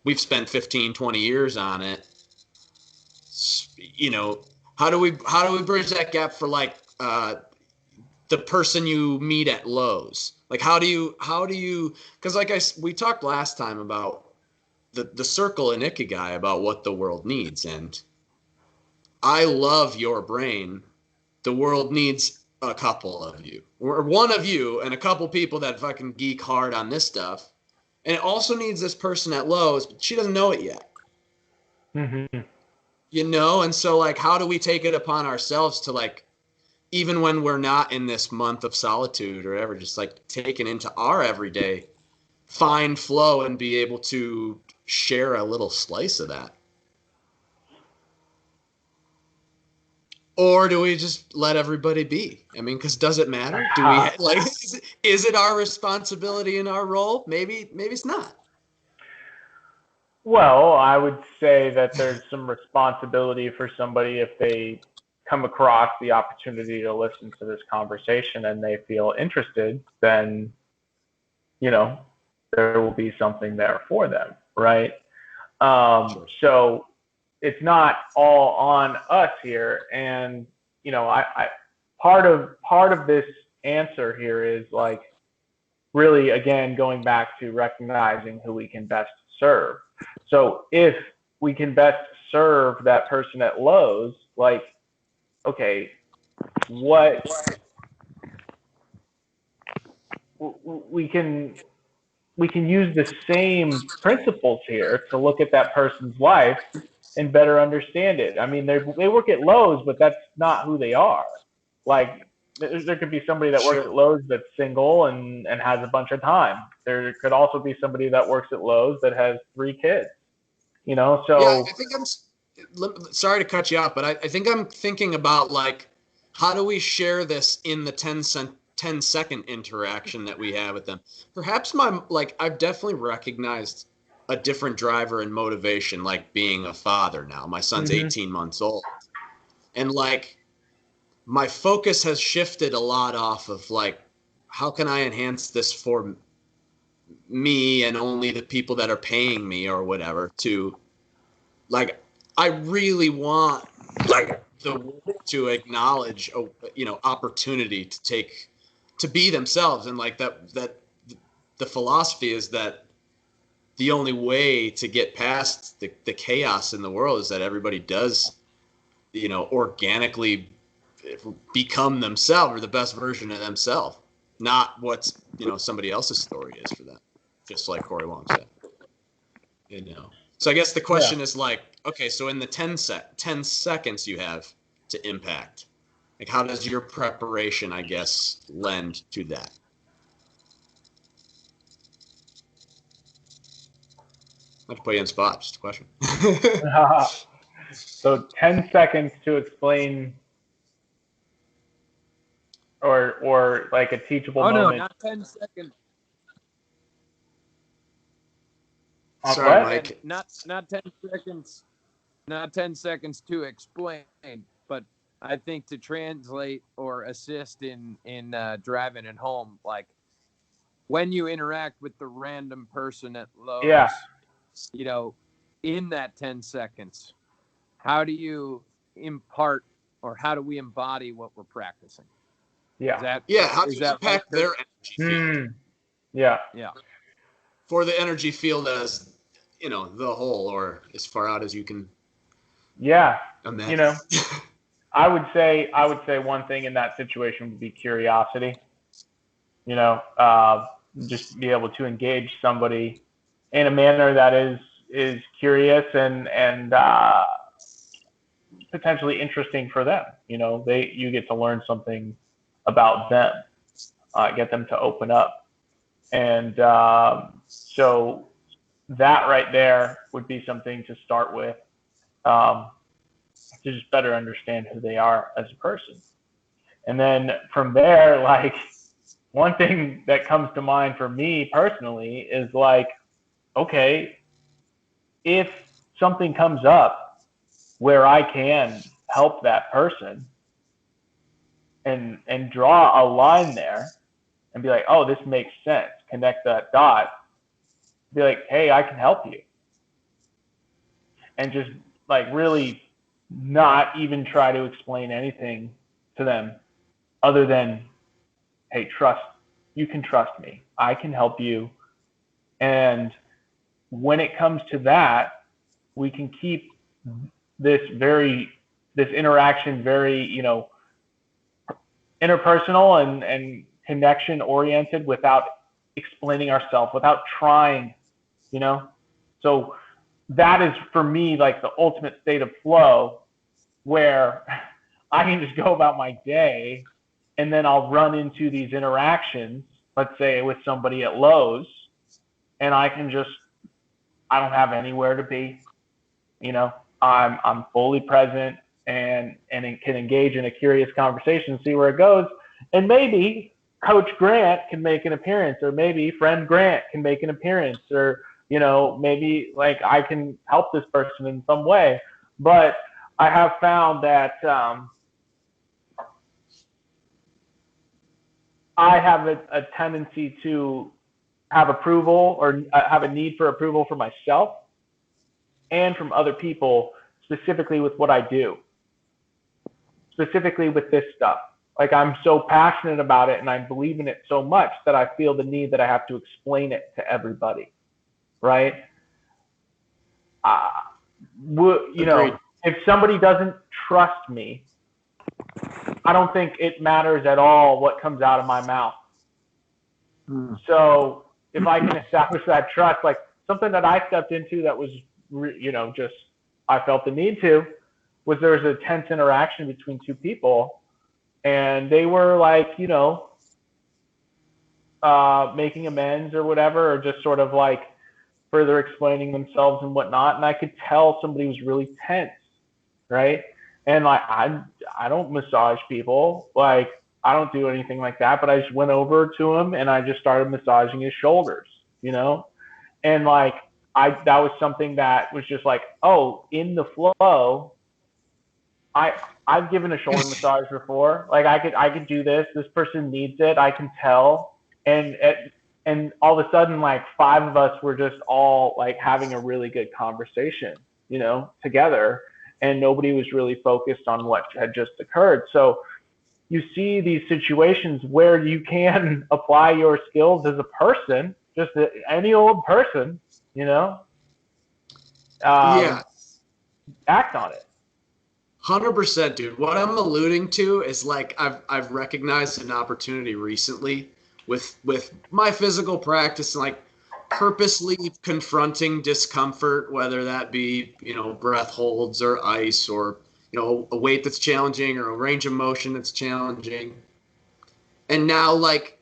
S2: we've spent 15, 20 years on it. How do we bridge that gap for like the person you meet at Lowe's? Like how do you because like we talked last time about the circle in Ikigai about what the world needs, and I love your brain. The world needs a couple of you, or one of you, and a couple people that fucking geek hard on this stuff. And it also needs this person at Lowe's, but she doesn't know it yet. And so like, how do we take it upon ourselves to like, even when we're not in this month of solitude or ever, just like take it into our everyday, find flow and be able to share a little slice of that? Or do we just let everybody be? I mean, because does it matter? Do we like? Is it our responsibility and our role? Maybe it's not.
S3: Well, I would say that there's some responsibility for somebody if they come across the opportunity to listen to this conversation and they feel interested, then there will be something there for them, right? Sure. So it's not all on us here, and I part of this answer here is like really again going back to recognizing who we can best serve. So if we can best serve that person at Lowe's, like, okay, what we can use the same principles here to look at that person's life and better understand it. I mean, they work at Lowe's, but that's not who they are. Like, there could be somebody that works at Lowe's that's single and has a bunch of time. There could also be somebody that works at Lowe's that has 3 kids. So
S2: yeah, I think sorry to cut you off, but I think I'm thinking about like, how do we share this in the 10-second interaction that we have with them? Perhaps I've definitely recognized a different driver and motivation, like being a father now. My son's 18 months old. And like, my focus has shifted a lot off of like, how can I enhance this for me and only the people that are paying me or whatever, to like, I really want like to acknowledge opportunity to be themselves. And like that the philosophy is that the only way to get past the chaos in the world is that everybody does organically become themselves, or the best version of themselves, not what's, somebody else's story is for them, just like Corey Wong said. So I guess the question is like, okay, so in the 10 seconds you have to impact, like, how does your preparation, I guess, lend to that? Not to put you on the spot, just a question.
S3: So 10 seconds to explain, or like a teachable moment.
S4: Oh no, not 10 seconds.
S2: Sorry, Mike.
S4: Not 10 seconds. Not 10 seconds to explain, but I think to translate or assist in driving it home, like when you interact with the random person at Lowe's, in that 10 seconds, how do you impart, or how do we embody what we're practicing?
S3: Yeah.
S2: How do you impact their energy field?
S3: Yeah.
S2: For the energy field as, the whole, or as far out as you can.
S3: Yeah.
S2: Imagine.
S3: I would say one thing in that situation would be curiosity. Just be able to engage somebody in a manner that is curious and potentially interesting for them. You get to learn something about them, get them to open up, and so that right there would be something to start with, to just better understand who they are as a person. And then from there, like, one thing that comes to mind for me personally is like, okay, if something comes up where I can help that person and draw a line there and be like, oh, this makes sense, connect that dot, be like, hey, I can help you. And just like really not even try to explain anything to them other than, hey, you can trust me. I can help you. And when it comes to that, we can keep this interaction very, interpersonal and connection oriented without explaining ourselves, without trying, So that is for me like the ultimate state of flow, where I can just go about my day and then I'll run into these interactions, let's say with somebody at Lowe's, and I don't have anywhere to be, I'm fully present and can engage in a curious conversation and see where it goes. And maybe Coach Grant can make an appearance, or maybe friend Grant can make an appearance, or, maybe like I can help this person in some way. But I have found that I have a tendency to have approval, or have a need for approval for myself and from other people, specifically with what I do, specifically with this stuff. Like, I'm so passionate about it and I believe in it so much that I feel the need that I have to explain it to everybody, right? If somebody doesn't trust me, I don't think it matters at all what comes out of my mouth. So if I can establish that trust, like something that I stepped into that was, just I felt the need to, was there was a tense interaction between two people, and they were like, making amends or whatever, or just sort of like further explaining themselves and whatnot. And I could tell somebody was really tense, right? And like, I don't massage people, like I don't do anything like that, but I just went over to him and I just started massaging his shoulders, and like, that was something that was just like, oh, in the flow, I've given a shoulder massage before. Like I could do this. This person needs it. I can tell. And all of a sudden, like 5 of us were just all like having a really good conversation, together, and nobody was really focused on what had just occurred. So you see these situations where you can apply your skills as a person, just any old person,
S2: Yeah.
S3: Act on it.
S2: 100%, dude. What I'm alluding to is like I've recognized an opportunity recently with my physical practice and like purposely confronting discomfort, whether that be, breath holds or ice or, a weight that's challenging or a range of motion that's challenging. And now like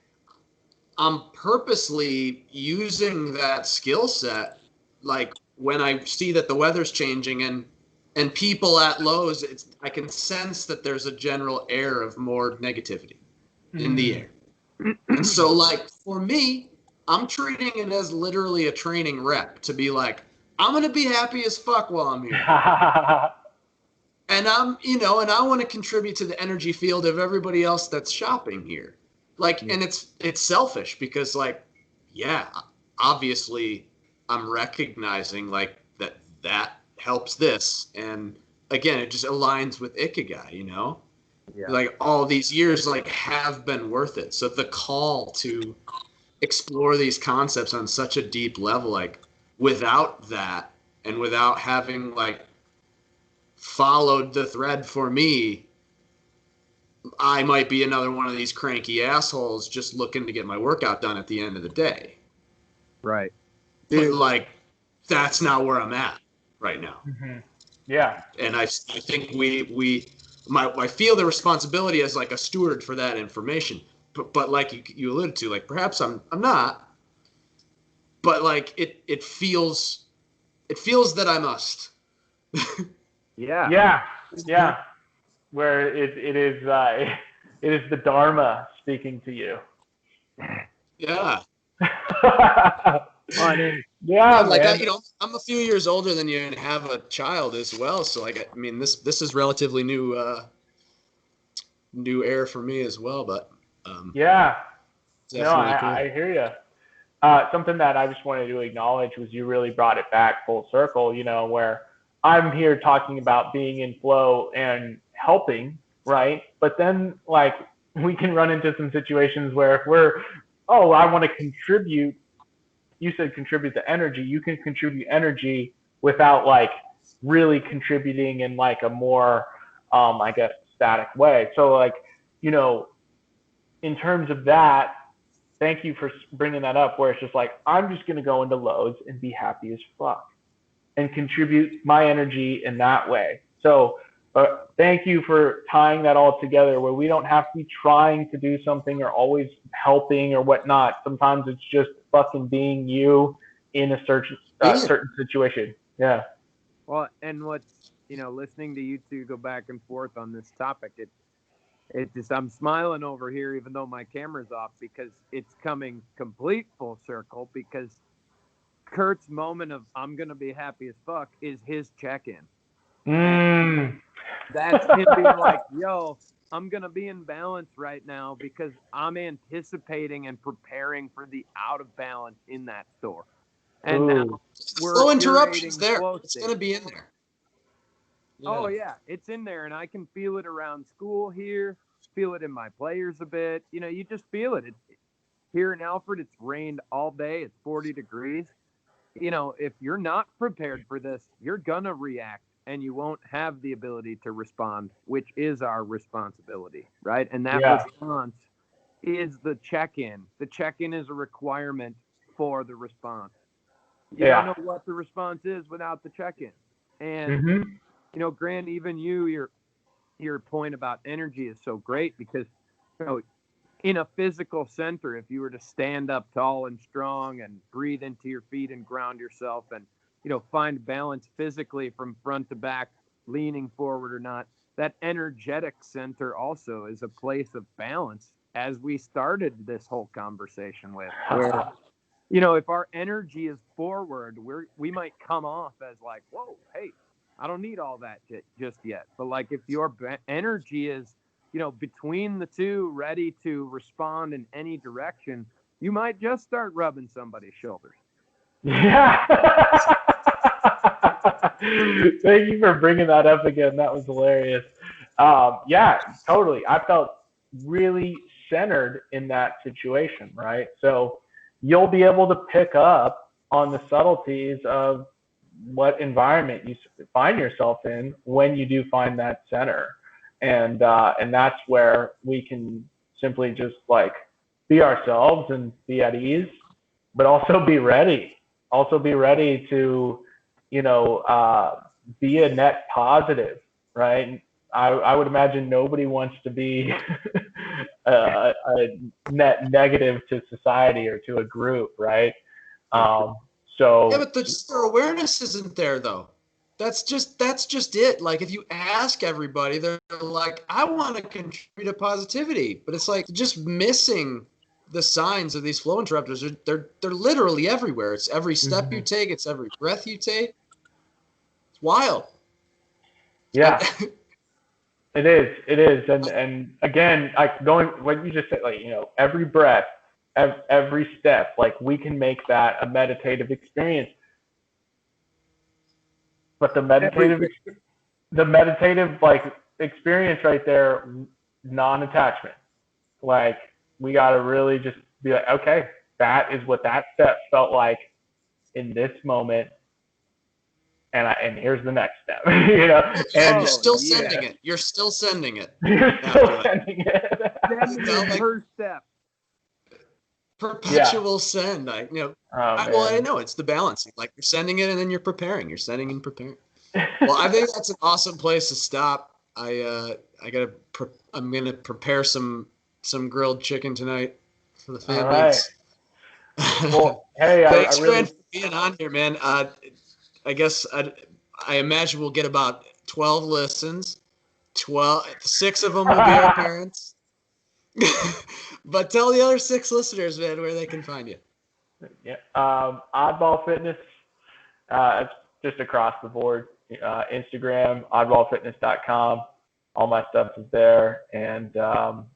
S2: I'm purposely using that skill set, like when I see that the weather's changing and people at Lowe's, I can sense that there's a general air of more negativity in the air. And so like for me, I'm treating it as literally a training rep to be like, I'm going to be happy as fuck while I'm here. And and I want to contribute to the energy field of everybody else that's shopping here. Like, and it's selfish because like, yeah, obviously I'm recognizing like that helps this. And again, it just aligns with Ikigai,
S4: Yeah.
S2: like all these years like have been worth it. So the call to explore these concepts on such a deep level, like without that and without having like followed the thread for me, I might be another one of these cranky assholes just looking to get my workout done at the end of the day.
S4: Right.
S2: But like, that's not where I'm at right now.
S3: Mm-hmm. Yeah.
S2: And I think I feel the responsibility as like a steward for that information. But like you alluded to, like perhaps I'm not, but like it feels that I must.
S4: Yeah.
S3: Yeah. Yeah. Where it is the Dharma speaking to you.
S2: Yeah.
S3: Yeah,
S2: like
S3: man.
S2: I'm a few years older than you and have a child as well. So like, I mean, this is relatively new air for me as well. But
S3: yeah. No,
S2: definitely cool.
S3: I hear you. Something that I just wanted to acknowledge was you really brought it back full circle, where I'm here talking about being in flow and helping, right? But then like we can run into some situations where if I want to contribute, you said contribute the energy, you can contribute energy without like really contributing in like a more, I guess, static way. So like, in terms of that, thank you for bringing that up where it's just like, I'm just going to go into Lowe's and be happy as fuck and contribute my energy in that way. So thank you for tying that all together where we don't have to be trying to do something or always helping or whatnot. Sometimes it's just fucking being you in a certain situation. Yeah.
S4: Well, and what's, listening to you two go back and forth on this topic, it just, I'm smiling over here, even though my camera's off, because it's coming complete full circle, because Kurt's moment of I'm going to be happy as fuck is his check-in. That's him being like, yo, I'm going to be in balance right now because I'm anticipating and preparing for the out of balance in that store. And now we're
S2: slow interruptions there.
S4: It's
S2: going to be in there.
S4: Yeah. Oh, yeah, it's in there. And I can feel it around school here, feel it in my players a bit. You just feel it. Here in Alfred, it's rained all day. It's 40 degrees. If you're not prepared for this, you're going to react and you won't have the ability to respond, which is our responsibility, right? And that response is the check-in. The check-in is a requirement for the response. You don't know what the response is without the check-in. And, Grant, even your point about energy is so great because, in a physical center, if you were to stand up tall and strong and breathe into your feet and ground yourself and, find balance physically from front to back, leaning forward or not, that energetic center also is a place of balance, as we started this whole conversation with, where, if our energy is forward, we might come off as like, whoa, hey, I don't need all that just yet. But like if your energy is, between the two, ready to respond in any direction, you might just start rubbing somebody's shoulders.
S3: Yeah. Thank you for bringing that up again. That was hilarious. Yeah, totally. I felt really centered in that situation, right? So you'll be able to pick up on the subtleties of what environment you find yourself in when you do find that center. And that's where we can simply just like be ourselves and be at ease, but also be ready. Also be ready to, be a net positive, right? I would imagine nobody wants to be a net negative to society or to a group, right? So
S2: yeah, but their awareness isn't there though. That's just it. Like if you ask everybody, they're like, I want to contribute to positivity, but it's like just missing the signs of these flow interrupters. They're literally everywhere. It's every step you take. It's every breath you take. It's wild.
S3: yeah, it is, and again, like going what you just said, like every breath, every step, like we can make that a meditative experience. But the meditative like experience right there, non-attachment. Like we got to really just be like, okay, that is what that step felt like in this moment, and here's the next step. And
S2: you're still sending it. You're still sending it.
S3: You're still sending it.
S4: Like, first step.
S2: Perpetual send. I know it's the balancing. Like you're sending it and then you're preparing. You're sending and preparing. Well, I think that's an awesome place to stop. I'm gonna prepare some grilled chicken tonight for the families.
S3: All right. Well, hey,
S2: thanks
S3: I really...
S2: for being on here, man. I guess I imagine we'll get about 12 listens. 6 of them will be our parents. But tell the other 6 listeners, man, where they can find you.
S3: Yeah, Oddball Fitness. It's just across the board. Instagram, oddballfitness.com. All my stuff is there, and I'm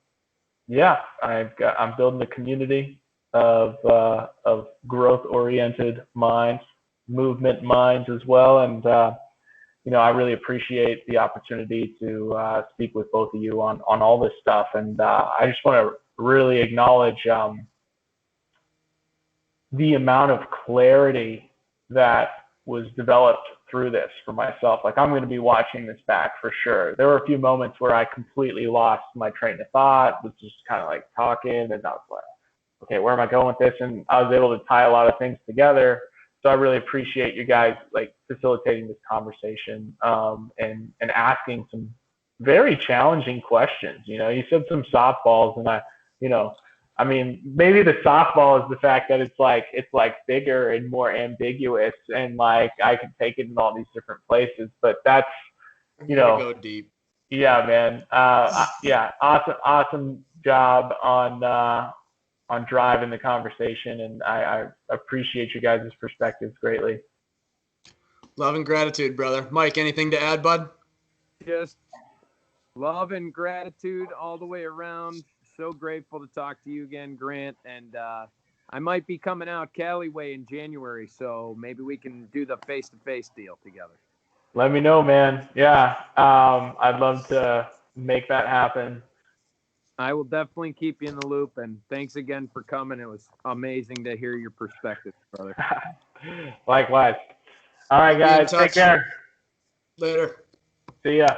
S3: building a community of growth-oriented minds, movement minds as well, and I really appreciate the opportunity to speak with both of you on all this stuff, and I just want to really acknowledge the amount of clarity that was developed through this for myself. Like I'm going to be watching this back for sure. There were a few moments where I completely lost my train of thought, was just kind of like talking, and I was like, okay, where am I going with this? And I was able to tie a lot of things together. So I really appreciate you guys like facilitating this conversation and asking some very challenging questions. You said some softballs, and I mean, maybe the softball is the fact that it's like bigger and more ambiguous, and like I can take it in all these different places. But that's
S2: go deep.
S3: Yeah, man. Awesome job on driving the conversation, and I appreciate you guys' perspectives greatly.
S2: Love and gratitude, brother. Mike, anything to add, bud?
S4: Just love and gratitude all the way around. So grateful to talk to you again, Grant. And I might be coming out Cali way in January, so maybe we can do the face-to-face deal together.
S3: Let me know, man. Yeah, I'd love to make that happen.
S4: I will definitely keep you in the loop, and thanks again for coming. It was amazing to hear your perspective, brother.
S3: Likewise. All right, guys. Take care.
S2: Later.
S3: See ya.